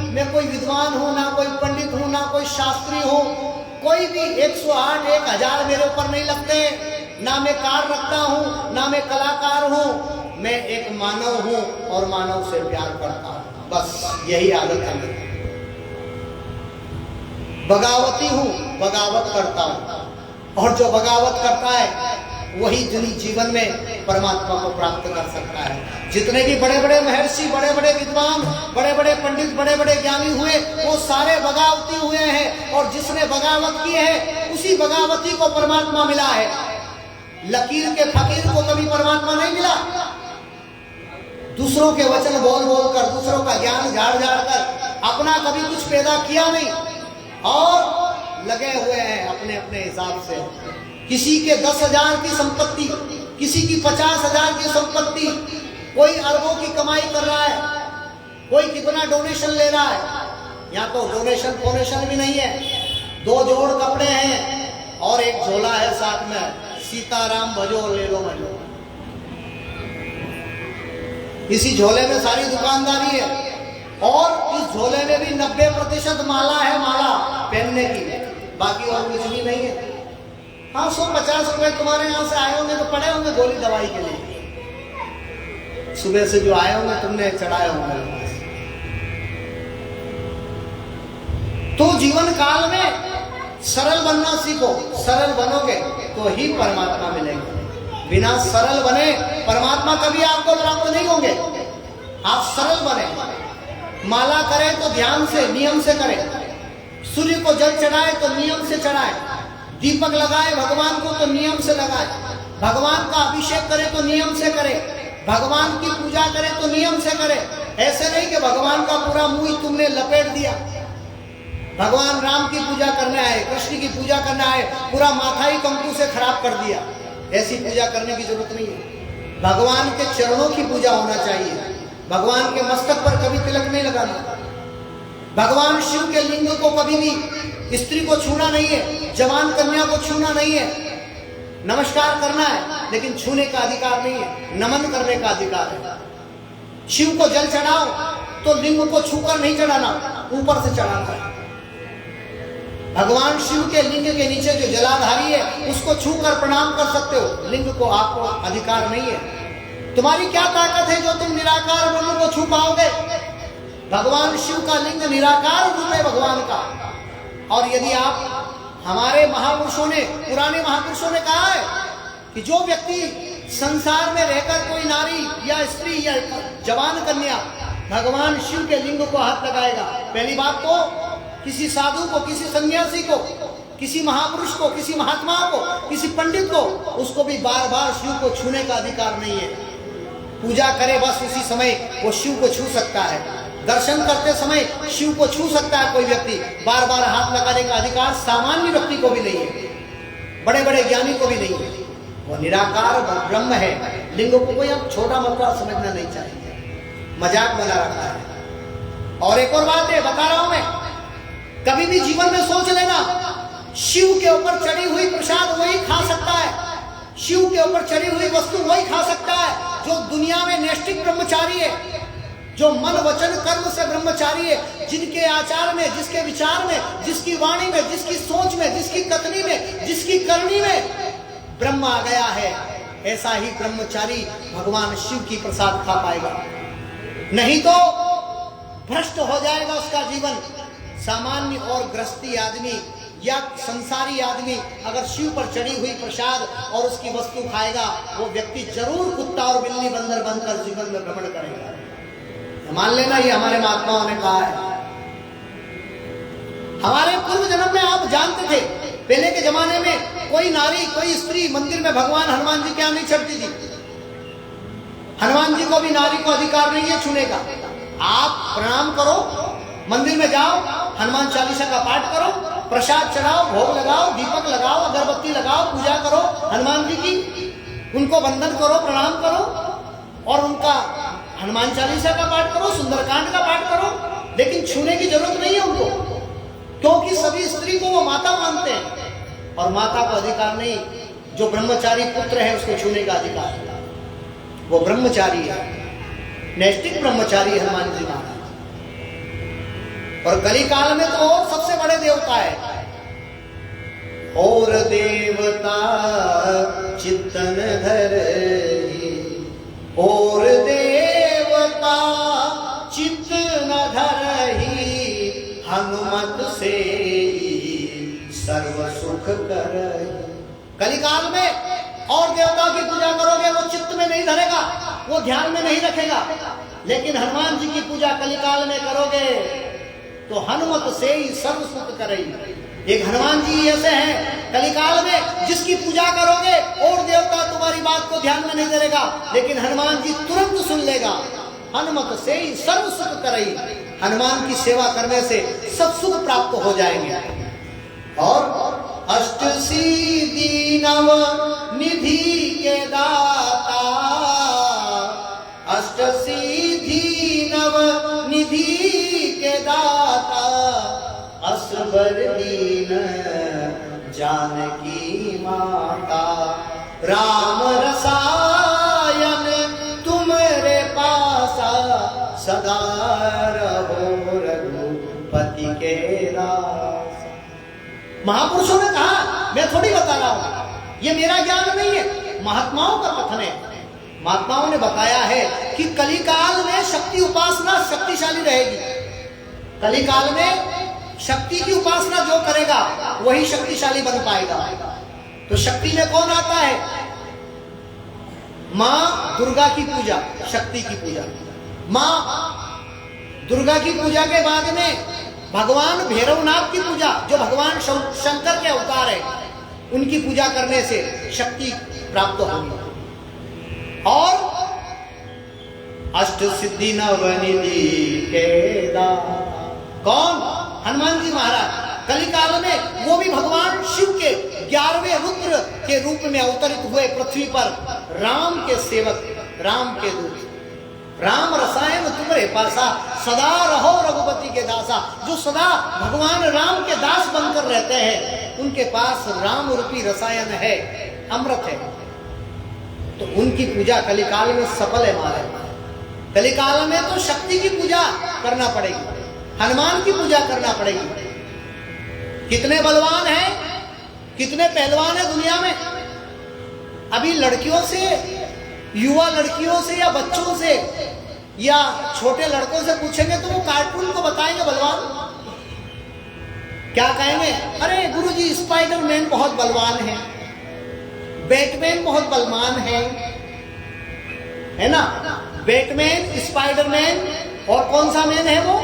A: मैं कोई विद्वान हूँ, ना कोई पंडित हूँ, ना कोई शास्त्री हूँ। कोई भी 108 1000 मेरे ऊपर नहीं लगते। ना मैं कार रखता हूँ, ना मैं कलाकार हूँ। मैं एक मानव हूँ और मानव से प्यार करता हूँ। बस यही आदत है मेरी। बगावती हूँ, बगावत करता हूँ, और जो बगावत करता है वही जीवन में परमात्मा को प्राप्त कर सकता है। जितने भी बड़े बड़े महर्षि, बड़े बड़े विद्वान, बड़े बड़े पंडित, बड़े बड़े ज्ञानी हुए, वो सारे बगावती हुए हैं, और जिसने बगावत की है उसी बगावती को परमात्मा मिला है। लकीर के फकीर को कभी परमात्मा नहीं मिला। दूसरों के वचन बोल बोल कर, दूसरों का ज्ञान झाड़ झाड़ कर अपना कभी कुछ पैदा किया नहीं, और लगे हुए हैं अपने अपने हिसाब से। किसी के 10,000 की संपत्ति, किसी की 50,000 की संपत्ति, कोई अरबों की कमाई कर रहा है, कोई कितना डोनेशन ले रहा है। यहाँ तो डोनेशन भी नहीं है। 2 जोड़ कपड़े हैं और एक झोला है साथ में, सीताराम भजो ले लो मजो। इसी झोले में सारी दुकानदारी है, और इस झोले में भी 90% माला है, माला पहनने की, बाकी और कुछ भी नहीं है। हाँ, 150 रुपए तुम्हारे यहाँ से आए होंगे तो पड़े होंगे गोली दवाई के लिए। सुबह से जो आए होंगे तुमने चढ़ाए होंगे। तो जीवन काल में सरल बनना सीखो। सरल बनोगे तो ही परमात्मा मिलेंगे। बिना सरल बने परमात्मा कभी आपको प्राप्त नहीं होंगे। आप सरल बने। माला करें तो ध्यान से, नियम से करें। सूर्य को जल चढ़ाए तो नियम से चढ़ाए। दीपक लगाए भगवान को तो नियम से लगाए। भगवान का अभिषेक करे तो नियम से करे। भगवान की पूजा करे तो नियम से करे। ऐसे नहीं कि भगवान का पूरा मुंह तुमने लपेट दिया। भगवान राम की पूजा करने आए, कृष्ण की पूजा करने आए, पूरा माथा ही कंकु से खराब कर दिया। ऐसी पूजा करने की जरूरत नहीं है। भगवान के चरणों की पूजा होना चाहिए। भगवान के मस्तक पर कभी तिलक नहीं लगाना। भगवान शिव के लिंग को कभी भी स्त्री को छूना नहीं है, जवान कन्या को छूना नहीं है। नमस्कार करना है लेकिन छूने का अधिकार नहीं है, नमन करने का अधिकार है। शिव को जल चढ़ाओ तो लिंग को छूकर नहीं चढ़ाना, ऊपर से चढ़ाना है। भगवान शिव के लिंग के नीचे जो जलाधारी है उसको छूकर प्रणाम कर सकते हो, लिंग को आपको अधिकार नहीं है। तुम्हारी क्या ताकत है जो तुम निराकार ब्रह्म को छू पाओगे? भगवान शिव का लिंग निराकार रूप है भगवान का। और यदि आप, हमारे महापुरुषों ने, पुराने महापुरुषों ने कहा है कि जो व्यक्ति संसार में रहकर कोई नारी या स्त्री या जवान कन्या भगवान शिव के लिंग को हाथ लगाएगा, पहली बात तो किसी साधु को, किसी सन्यासी को, किसी महापुरुष को, किसी महात्मा को, किसी पंडित को, उसको भी बार बार शिव को छूने का अधिकार नहीं है। पूजा करे बस उसी समय वो शिव को छू सकता है। दर्शन करते समय शिव को छू सकता है कोई व्यक्ति, बार बार हाथ लगाने का अधिकार सामान्य व्यक्ति को भी नहीं है, बड़े बड़े ज्ञानी को भी नहीं है। वो निराकार ब्रह्म है। लिंग को कोई अब छोटा मोटा समझना नहीं चाहिए, मजाक बना रखा है। और एक और बात है, बता रहा हूं मैं, कभी भी जीवन में सोच लेना, शिव के ऊपर चढ़ी हुई प्रसाद वही खा सकता है, शिव के ऊपर चढ़ी हुई वस्तु वही खा सकता है जो दुनिया में नैष्ठिक ब्रह्मचारी है, जो मन वचन कर्म से ब्रह्मचारी है, जिनके आचार में, जिसके विचार में, जिसकी वाणी में, जिसकी सोच में, जिसकी कथनी में, जिसकी करनी में ब्रह्म आ गया है, ऐसा ही ब्रह्मचारी भगवान शिव की प्रसाद खा पाएगा। नहीं तो भ्रष्ट हो जाएगा उसका जीवन। सामान्य और गृहस्थी आदमी या संसारी आदमी अगर शिव पर चढ़ी हुई प्रसाद और उसकी वस्तु खाएगा, वो व्यक्ति जरूर कुत्ता और बिल्ली बंदर बनकर जीवन में भ्रमण करेगा। मान लेना, ये हमारे महात्माओं ने कहा है। हमारे पूर्व जन्म में आप जानते थे, पहले के जमाने में कोई नारी, कोई स्त्री मंदिर में भगवान हनुमान जी क्या नहीं चढ़ती थी। हनुमान जी को भी नारी को अधिकार नहीं है छूने का। आप प्रणाम करो, मंदिर में जाओ, हनुमान चालीसा का पाठ करो, प्रसाद चढ़ाओ, भोग लगाओ, दीपक लगाओ, अगरबत्ती लगाओ, पूजा करो हनुमान जी की, उनको वंदन करो, प्रणाम करो और उनका हनुमान चालीसा का पाठ करो, सुंदरकांड का पाठ करो, लेकिन छूने की जरूरत नहीं है उनको, क्योंकि सभी स्त्री को वो माता मानते हैं और माता को अधिकार नहीं। जो ब्रह्मचारी पुत्र है उसको छूने का अधिकार है। वो ब्रह्मचारी है, नैष्ठिक ब्रह्मचारी हनुमान जी महाराज। और कली काल में तो और सबसे बड़े देवता है। और देवता चित्तन धरहि, और देवता चित्त न धरहि, हनुमत से सर्व सुख करहि। कलिकाल में और देवता की पूजा करोगे वो चित्त में नहीं धरेगा, वो ध्यान में नहीं रखेगा। लेकिन हनुमान जी की पूजा कलिकाल में करोगे तो हनुमत से ही सर्व सुख करेगी। एक हनुमान जी ऐसे हैं कलिकाल में, जिसकी पूजा करोगे और देवता तुम्हारी बात को ध्यान में नहीं धरेगा, लेकिन हनुमान जी तुरंत सुन लेगा। हनुमत से ही सर्व सुख करेगी। हनुमान की सेवा करने से सब सुख प्राप्त हो जाएंगे। और अष्ट सिद्धि नव निधि के दाता, अष्ट सिद्धि नव निधि के दाता, असबर दीन जानकी माता, राम रसायन तुम्हारे पासा, सदा रहो रघुपति के दास। महापुरुषों ने कहा, मैं थोड़ी बता रहा हूं, ये मेरा ज्ञान नहीं है, महात्माओं का कथन है। महात्माओं ने बताया है कि कलिकाल में शक्ति उपासना शक्तिशाली रहेगी। कलिकाल में शक्ति की उपासना जो करेगा वही शक्तिशाली बन पाएगा। तो शक्ति में कौन आता है? मां दुर्गा की पूजा, शक्ति की पूजा। मां दुर्गा की पूजा के बाद में भगवान भैरवनाथ की पूजा, जो भगवान शंकर के अवतार है, उनकी पूजा करने से शक्ति प्राप्त होगी। और अष्ट सिद्धि नवनिधि के दाता कौन? हनुमान जी महाराज। कलिकाल में वो भी भगवान शिव के 11वें रुद्र के रूप में अवतरित हुए पृथ्वी पर, राम के सेवक, राम के दूत। राम रसायन तुम्हारे पासा, सदा रहो रघुपति के दासा। जो सदा भगवान राम के दास बनकर रहते हैं, उनके पास राम रूपी रसायन है, अमृत है। तो उनकी पूजा कलिकाल में सफल है महाराज। कलिकाल में तो शक्ति की पूजा करना पड़ेगी, हनुमान की पूजा करना पड़ेगी। कितने बलवान हैं, कितने पहलवान हैं दुनिया में। अभी लड़कियों से, युवा लड़कियों से या बच्चों से या छोटे लड़कों से पूछेंगे तो वो कार्टून को बताएंगे बलवान। क्या कहेंगे? अरे गुरुजी स्पाइडरमैन बहुत बलवान है, बैटमैन बहुत बलवान है ना। बैटमैन, स्पाइडरमैन और कौन सा मैन है वो?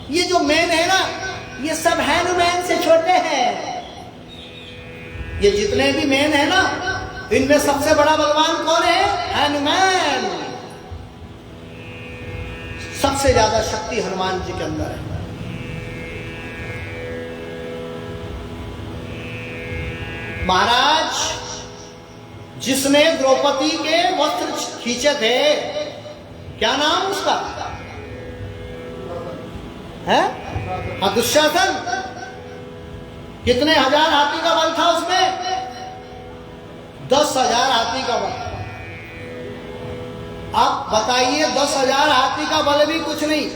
A: ये जो मैन है ना, ये सब हैनुमैन से छोटे हैं। ये जितने भी मैन है ना, इनमें सबसे बड़ा बलवान कौन है? हनुमान। सबसे ज्यादा शक्ति हनुमान जी के अंदर है। महाराज, जिसने द्रौपदी के वस्त्र खींचे थे, क्या नाम उसका है? हाँ, दुशासन। कितने हजार हाथी का बल था उसमें? 10,000 हाथी का बल। अब बताइए, 10,000 हाथी का बल भी कुछ नहीं,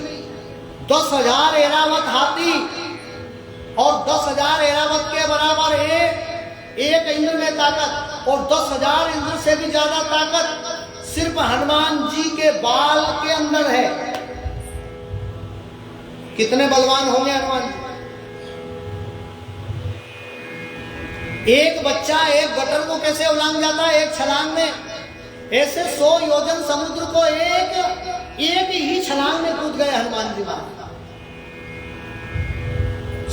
A: 10,000 ऐरावत हाथी और 10,000 ऐरावत के बराबर एक इंद्र में ताकत, और 10,000 इंद्र से भी ज्यादा ताकत सिर्फ हनुमान जी के बाल के अंदर है। कितने बलवान होंगे हनुमान जी। एक बच्चा एक गटर को कैसे उलांग जाता है एक छलांग में, ऐसे 100 योजन समुद्र को एक ही छलांग में कूद गए हनुमान जी महाराज।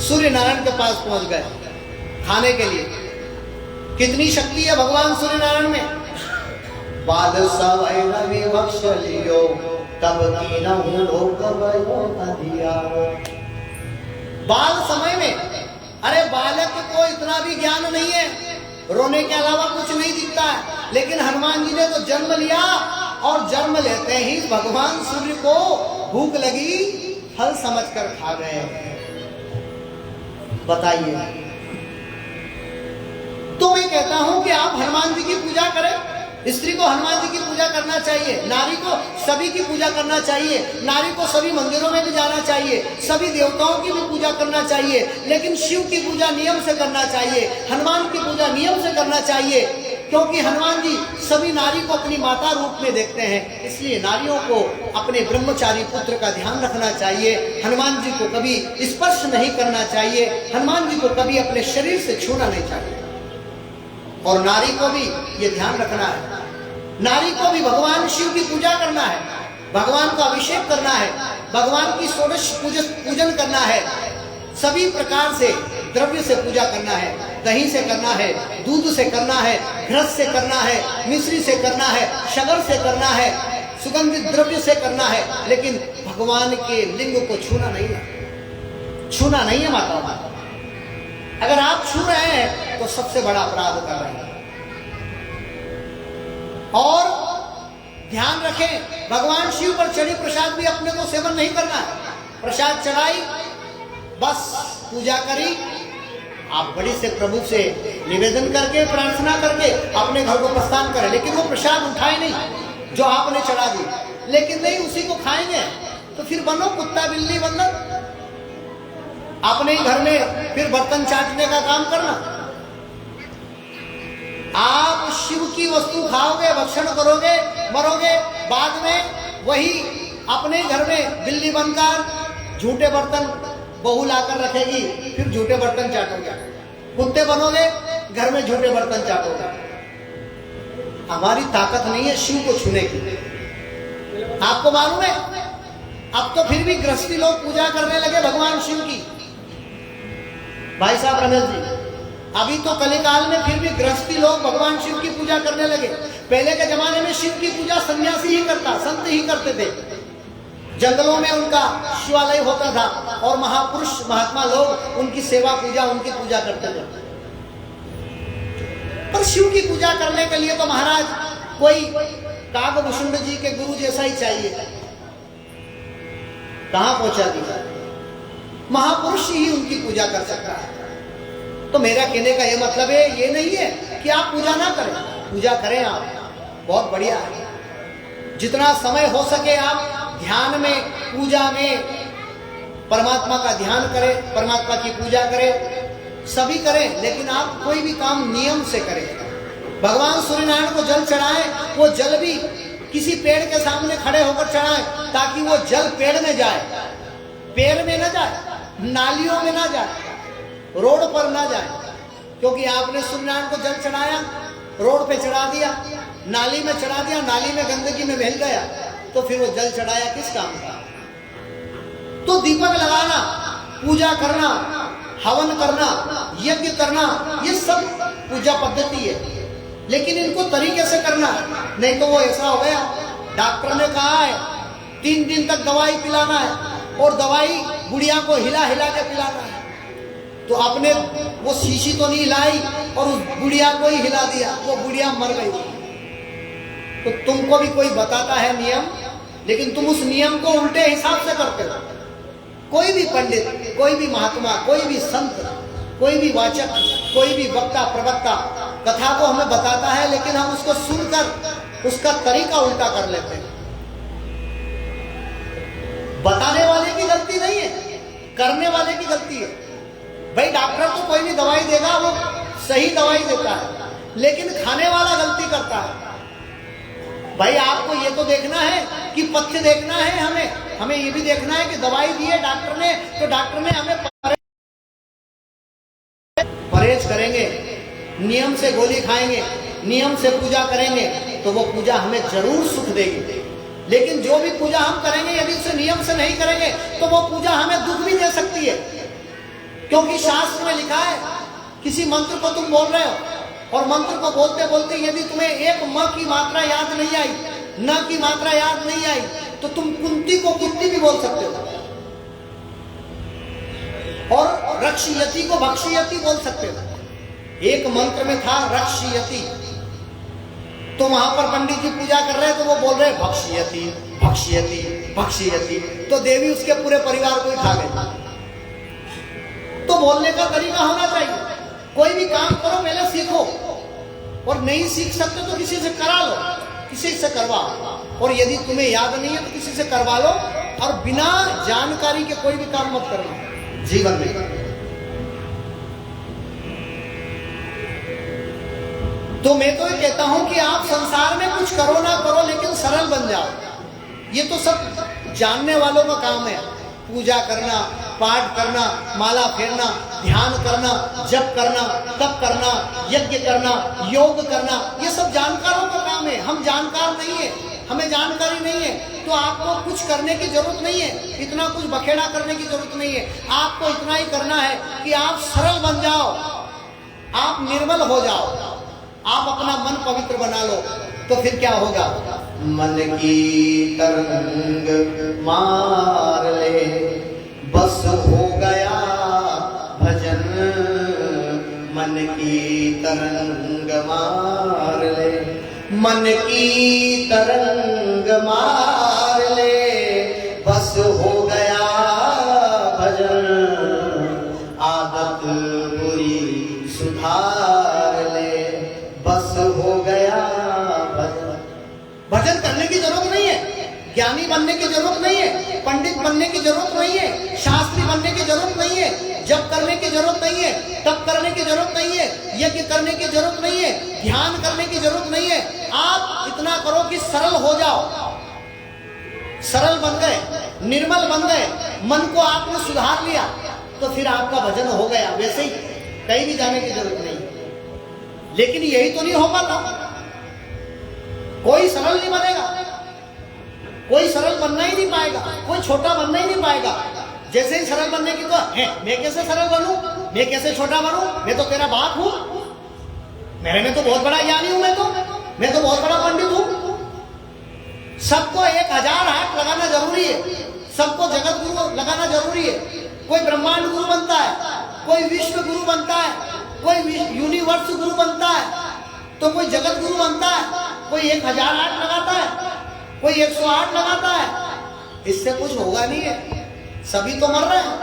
A: सूर्य नारायण के पास पहुंच गए खाने के लिए। कितनी शक्ति है भगवान सूर्य नारायण में। बाद सवै रवि बख्श लियो, तब दीनहु लोक भयो अधियारो। बाल समय में, अरे बालक को इतना भी ज्ञान नहीं है, रोने के अलावा कुछ नहीं दिखता है, लेकिन हनुमान जी ने तो जन्म लिया, और जन्म लेते ही भगवान सूर्य को भूख लगी, फल समझकर खा गए। बताइए। तो मैं कहता हूं कि आप हनुमान जी की पूजा करें, स्त्री को हनुमान जी की पूजा करना चाहिए, नारी को सभी की पूजा करना चाहिए, नारी को सभी मंदिरों में भी जाना चाहिए, सभी देवताओं की भी पूजा करना चाहिए, लेकिन शिव की पूजा नियम से करना चाहिए, हनुमान की पूजा नियम से करना चाहिए, क्योंकि हनुमान जी सभी नारी को अपनी माता रूप में देखते हैं। इसलिए नारियों को अपने ब्रह्मचारी पुत्र का ध्यान रखना चाहिए, हनुमान जी को कभी स्पर्श नहीं करना चाहिए, हनुमान जी को कभी अपने शरीर से छूना नहीं चाहिए। और नारी को भी ये ध्यान रखना है, नारी को भी भगवान शिव की पूजा करना है, भगवान का अभिषेक करना है, भगवान की षोडश पूजन करना है, सभी प्रकार से द्रव्य से पूजा करना है, दही से करना है, दूध से करना है, घृत से करना है, मिश्री से करना है, शगर से करना है, सुगंधित द्रव्य से करना है, लेकिन भगवान के लिंग को छूना नहीं है, छूना नहीं है माता। अगर आप छू रहे हैं तो सबसे बड़ा अपराध कर रहे हैं। और ध्यान रखें, भगवान शिव पर चढ़ी प्रसाद भी अपने को सेवन नहीं करना है। प्रसाद चढ़ाई, बस पूजा करी, आप बड़ी से प्रभु से निवेदन करके प्रार्थना करके अपने घर को प्रस्थान करें, लेकिन वो प्रसाद उठाए नहीं जो आपने चढ़ा दी, लेकिन नहीं उसी को खाएंगे तो फिर बनो कुत्ता बिल्ली बंदर, अपने ही घर में फिर बर्तन चाटने का काम करना। आप शिव की वस्तु खाओगे, भक्षण करोगे, मरोगे, बाद में वही अपने घर में बिल्ली बनकर झूठे बर्तन बहू लाकर रखेगी, फिर झूठे बर्तन चाटोगे, कुत्ते बनोगे, घर में झूठे बर्तन चाटोगे। हमारी ताकत नहीं है शिव को छूने की। आपको मालूम है, अब तो फिर भी गृहस्थी लोग पूजा करने लगे भगवान शिव की। भाई साहब रमेश जी, अभी तो कलिकाल में फिर भी गृहस्थी लोग भगवान शिव की पूजा करने लगे। पहले के जमाने में शिव की पूजा सन्यासी ही करता, संत ही करते थे, जंगलों में उनका शिवालय होता था और महापुरुष महात्मा लोग उनकी सेवा पूजा, उनकी पूजा करते थे। पर शिव की पूजा करने के लिए तो महाराज कोई काकभूषुंड जी के गुरु जैसा ही चाहिए। कहां पहुंचा दिया, महापुरुष ही उनकी पूजा कर सकता है। तो मेरा कहने का यह मतलब है, ये नहीं है कि आप पूजा ना करें, पूजा करें आप, बहुत बढ़िया है। जितना समय हो सके आप ध्यान में, पूजा में परमात्मा का ध्यान करें, परमात्मा की पूजा करें, सभी करें, लेकिन आप कोई भी काम नियम से करें। भगवान सूर्यनारायण को जल चढ़ाएं, वो जल भी किसी पेड़ के सामने खड़े होकर चढ़ाएं, ताकि वो जल पेड़ में जाए, पेड़ में न जाए, नालियों में ना जाए, रोड पर ना जाए। क्योंकि आपने सूर्यनारायण को जल चढ़ाया, रोड पे चढ़ा दिया, नाली में चढ़ा दिया, नाली में गंदगी में बह गया, तो फिर वो जल चढ़ाया किस काम का। तो दीपक लगाना, पूजा करना, हवन करना, यज्ञ करना, ये सब पूजा पद्धति है, लेकिन इनको तरीके से करना, नहीं तो वो ऐसा हो गया, डॉक्टर ने कहा है 3 दिन तक दवाई पिलाना है और दवाई बुढ़िया को हिला हिला के पिलाना है, तो आपने वो शीशी तो नहीं हिलाई और उस बुढ़िया को ही हिला दिया, वो बुढ़िया मर गई। तो तुमको भी कोई बताता है नियम, लेकिन तुम उस नियम को उल्टे हिसाब से करते हो। कोई भी पंडित, कोई भी महात्मा, कोई भी संत, कोई भी वाचक, कोई भी वक्ता प्रवक्ता कथा को हमें बताता है, लेकिन हम उसको सुनकर उसका तरीका उल्टा कर लेते हैं। बताने वाले की गलती नहीं है, करने वाले की गलती है। भाई डॉक्टर तो कोई भी दवाई देगा, वो सही दवाई देता है, लेकिन खाने वाला गलती करता है। भाई आपको ये तो देखना है कि पथ्य देखना है, हमें ये भी देखना है कि दवाई दी है डॉक्टर ने, तो डॉक्टर ने हमें परहेज करेंगे, नियम से गोली खाएंगे, नियम से पूजा करेंगे, तो वो पूजा हमें जरूर सुख देगी। लेकिन जो भी पूजा हम करेंगे, यदि उसे नियम से नहीं करेंगे, तो वो पूजा हमें दुख भी दे सकती है। क्योंकि शास्त्र में लिखा है, किसी मंत्र को तुम बोल रहे हो और मंत्र को बोलते बोलते यदि तुम्हें एक म की मात्रा याद नहीं आई, न की मात्रा याद नहीं आई, तो तुम कुंती को कुंती भी बोल सकते हो और रक्षयति को भक्षयति बोल सकते हो। एक मंत्र में था रक्षयति, तो वहां पर पंडित जी पूजा कर रहे हैं, तो वो बोल रहे भक्षयति भक्षयति भक्षयति, तो देवी उसके पूरे परिवार को ही खा गई। तो बोलने का तरीका होना चाहिए। कोई भी काम करो पहले सीखो और नहीं सीख सकते तो किसी से करा लो, किसी से करवा। और यदि तुम्हें याद नहीं है तो किसी से करवा लो। और बिना जानकारी के कोई भी काम मत करना जीवन में। तो मैं तो ये कहता हूं कि आप संसार में कुछ करो ना करो लेकिन सरल बन जाओ। ये तो सब जानने वालों का काम है। पूजा करना, पाठ करना, माला फेरना, ध्यान करना, जप करना, तप करना, यज्ञ करना, योग करना, ये सब जानकारों का काम है। हम जानकार नहीं है, हमें जानकारी नहीं है, तो आपको कुछ करने की जरूरत नहीं है, इतना कुछ बखेड़ा करने की जरूरत नहीं है। आपको इतना ही करना है कि आप सरल बन जाओ, आप निर्मल हो जाओ, आप अपना मन पवित्र बना लो। तो फिर क्या होगा? मन की तरंग मार ले, बस हो गया भजन। मन की तरंग मार ले, मन की तरंग मार ले, बस हो गया भजन। आदत बुरी सुधार ले, बस हो गया भजन। भजन करने की जरूरत नहीं है, ज्ञानी बनने की जरूरत नहीं है, पंडित बनने की जरूरत नहीं है, शास्त्री बनने की जरूरत नहीं है, जप करने की जरूरत नहीं है, तप करने की जरूरत नहीं है, यज्ञ करने की जरूरत नहीं है, ध्यान करने की जरूरत नहीं है। आप इतना करो कि सरल हो जाओ। सरल बन गए, निर्मल बन गए, मन को आपने सुधार लिया, तो फिर आपका भजन हो गया। वैसे ही कहीं भी जाने की जरूरत नहीं। लेकिन यही तो नहीं हो पाता, कोई सरल नहीं बनेगा, कोई सरल बनना ही नहीं पाएगा, कोई छोटा बनना ही नहीं पाएगा। जैसे ही सरल बनने की तो है, मैं कैसे सरल बनूं, मैं कैसे छोटा बनूं, मैं तो तेरा बाप हूं, मेरे में तो बहुत बड़ा ज्ञानी हूं, मैं तो बहुत बड़ा पंडित हूं। सबको 1000 हाथ लगाना जरूरी है, सबको जगत गुरु लगाना जरूरी है। कोई ब्रह्मांड गुरु बनता है, कोई विश्व गुरु बनता है, कोई यूनिवर्स गुरु बनता है, तो कोई जगत गुरु बनता है। कोई 1000 आठ लगाता है, कोई 108 लगाता है। इससे कुछ होगा नहीं है। सभी तो मर रहे हैं,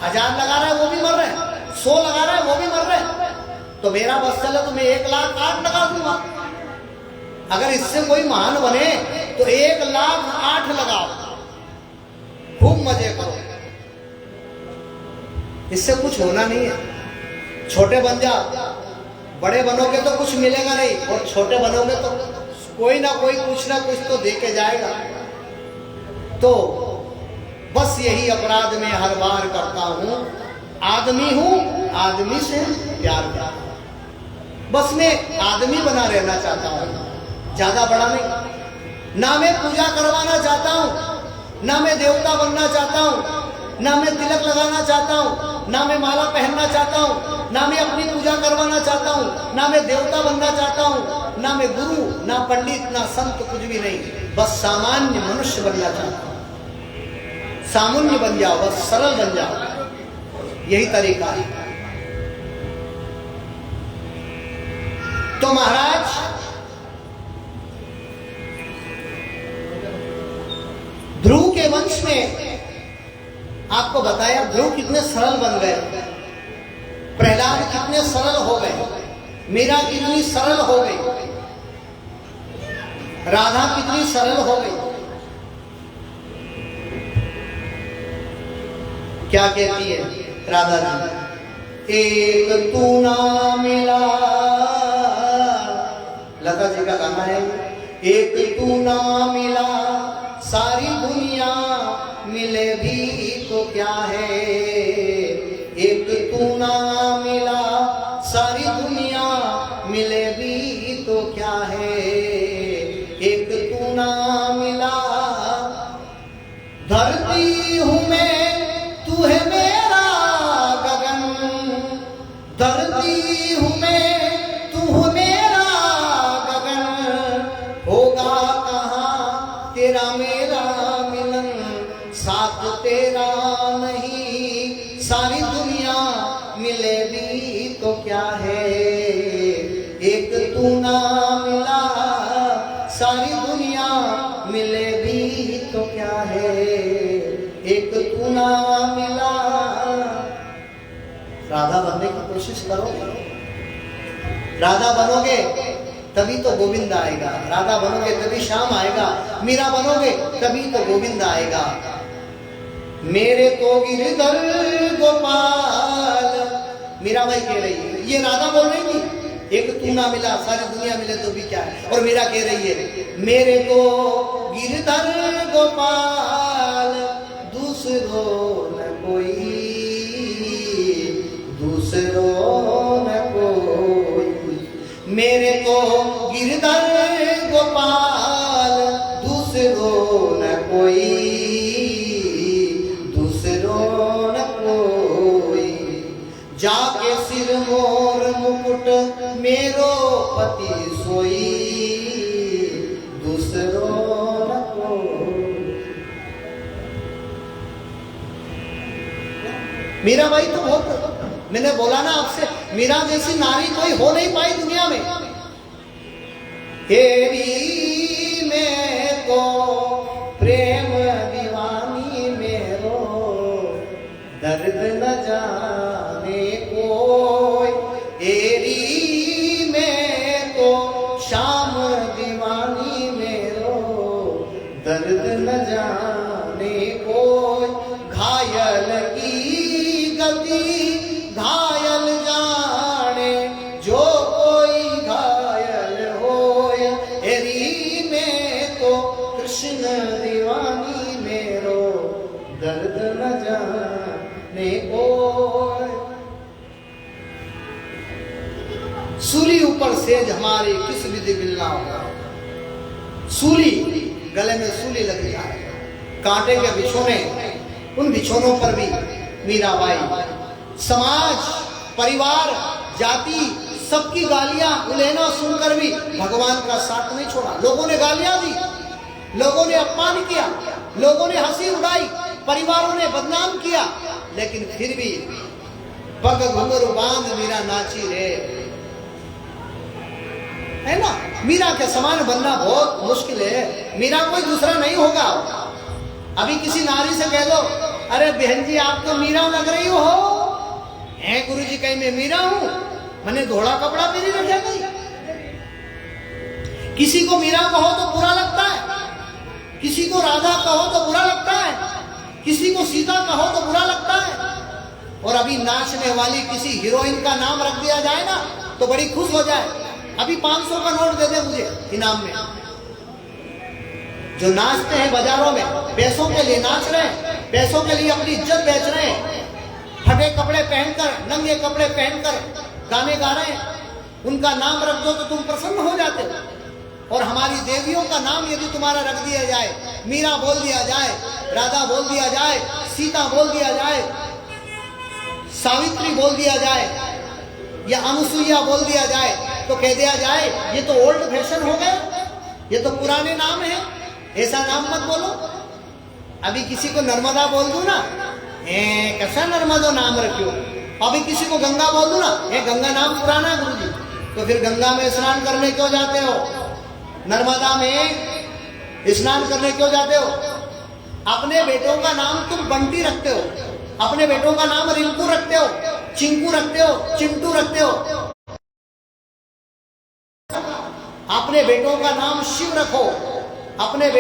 A: 1000 लगा रहे हैं वो भी मर रहे हैं, 100 लगा रहे हैं वो भी मर रहे हैं। तो मेरा बस चले तो मैं 1,08,000 लगा दूंगा। अगर इससे कोई महान बने तो 1,08,000 लगाओ, खूब मजे करो। इससे कुछ होना नहीं है। छोटे बन जाओ, बड़े बनोगे तो कुछ मिलेगा नहीं, और छोटे बनोगे तो कोई ना कोई कुछ ना कुछ तो देके जाएगा। तो बस यही अपराध में हर बार करता हूं। आदमी हूं, आदमी से प्यार करता हूं। बस मैं आदमी बना रहना चाहता हूं, ज्यादा बड़ा नहीं। ना मैं पूजा करवाना चाहता हूं, ना मैं देवता बनना चाहता हूं, ना मैं तिलक लगाना चाहता हूं, ना मैं माला पहनना चाहता हूं, ना मैं अपनी पूजा करवाना चाहता हूं, ना मैं देवता बनना चाहता हूं, ना मैं गुरु, ना पंडित, ना संत, कुछ भी नहीं। बस सामान्य मनुष्य बनना चाहता हूं। सामान्य बन जाओ, बस सरल बन जाओ, यही तरीका है। तो महाराज ध्रुव के वंश में आपको बताया ध्रुव कितने सरल बन गए, प्रहलाद कितने सरल हो गए, मीरा कितनी सरल हो गई, राधा कितनी सरल हो गई। क्या कहती है राधा जी? एक तू ना मिला, लता जी का गाना है, एक तू ना मिला सारी दुनिया मिले भी तो क्या है। एक तू ना मिला सारी दुनिया मिले भी तो क्या है। एक तू ना मिला धरती हूं मैं, तू है मेरा गगन। धरती हूं मैं, तू है मेरा गगन। होगा कहाँ तेरा मेरा मिलन, साथ तेरा नहीं सारी दुनिया मिले भी तो क्या है। एक तू ना मिला सारी दुनिया मिले भी तो क्या है। एक तू ना मिला। राधा बनने की कोशिश करो, राधा बनोगे तभी तो गोविंद आएगा, राधा बनोगे तभी श्याम आएगा, मीरा बनोगे तभी तो गोविंद आएगा। मेरे तो गिरधर गोपाल, मीराबाई कह रही है, ये राधा बोल रही थी, एक तू ना मिला सारी दुनिया मिले तो भी क्या है। और मीरा कह रही है, मेरे तो गिरधर गोपाल दूसरो न कोई, दूसरो न कोई। मेरे तो गिरधर गोपाल दूसरो न कोई, दूसरो न कोई। जाके सिर मोर मुकुट मेरो पति सोई, दूसरो न कोई। मीराबाई तो बहुत, मैंने बोला ना आपसे, मीरा जैसी नारी कोई हो नहीं पाई दुनिया में। तेरी में तो प्रेम दीवानी मेरो, दर्द न जाने कोई। तेरी में तो शाम दीवानी मेरो, दर्द न जाने कोई। घायल की गति घायल जाने, जो कोई घायल होय। एरी में तो कृष्ण दीवानी मेरो, दर्द न जाने कोय। सूली ऊपर सेज हमारे किस विधि मिलना होगा। सूली, गले में सूली लग जाए, कांटे के बिछोने, उन बिछोनों पर भी मीराबाई समाज, परिवार, जाति, सबकी गालियां उलेना सुनकर भी भगवान का साथ नहीं छोड़ा। लोगों ने गालियां दी, लोगों ने अपमान किया, लोगों ने हंसी उड़ाई, परिवारों ने बदनाम किया, लेकिन फिर भी पग घुंघरू बांध मीरा नाची रे, है ना। मीरा के समान बनना बहुत मुश्किल है, मीरा कोई दूसरा नहीं होगा। अभी किसी नारी से कह दो, अरे बहन जी आप तो मीरा लग रही हो, है गुरुजी कहीं मैं मीरा हूं, मैंने धोड़ा कपड़ा पहनी रखा गई। किसी को मीरा कहो तो बुरा लगता है, किसी को राधा कहो तो बुरा लगता है, किसी को सीता कहो तो बुरा लगता है। और अभी नाचने वाली किसी हीरोइन का नाम रख दिया जाए ना तो बड़ी खुश हो जाए, अभी 500 का नोट दे दे मुझे इनाम में। जो नाचते हैं बाजारों में, पैसों के लिए नाच रहे हैं, पैसों के लिए अपनी इज्जत बेच रहे हैं, फटे कपड़े पहनकर, नंगे कपड़े पहनकर गाने गा रहे हैं, उनका नाम रख दो तो तुम प्रसन्न हो जाते हो। और हमारी देवियों का नाम यदि तुम्हारा रख दिया जाए, मीरा बोल दिया जाए, राधा बोल दिया जाए, सीता बोल दिया जाए, सावित्री बोल दिया जाए, या अनुसुईया बोल दिया जाए, तो कह दिया जाए ये तो ओल्ड फैशन हो गया, ये तो पुराने नाम है, ऐसा नाम मत बोलो। अभी किसी को नर्मदा बोल दूं ना, कैसा नर्मदा नाम रखियो। अभी किसी को गंगा बोल दूं ना, गंगा नाम पुराना है गुरुजी, तो फिर गंगा में स्नान करने क्यों जाते हो, नर्मदा में स्नान करने क्यों जाते हो। अपने बेटों का नाम तुम बंटी रखते हो, अपने बेटों का नाम रिंकू रखते हो, चिंकू रखते हो, चिंटू रखते हो। अपने बेटों का नाम शिव रखो, अपने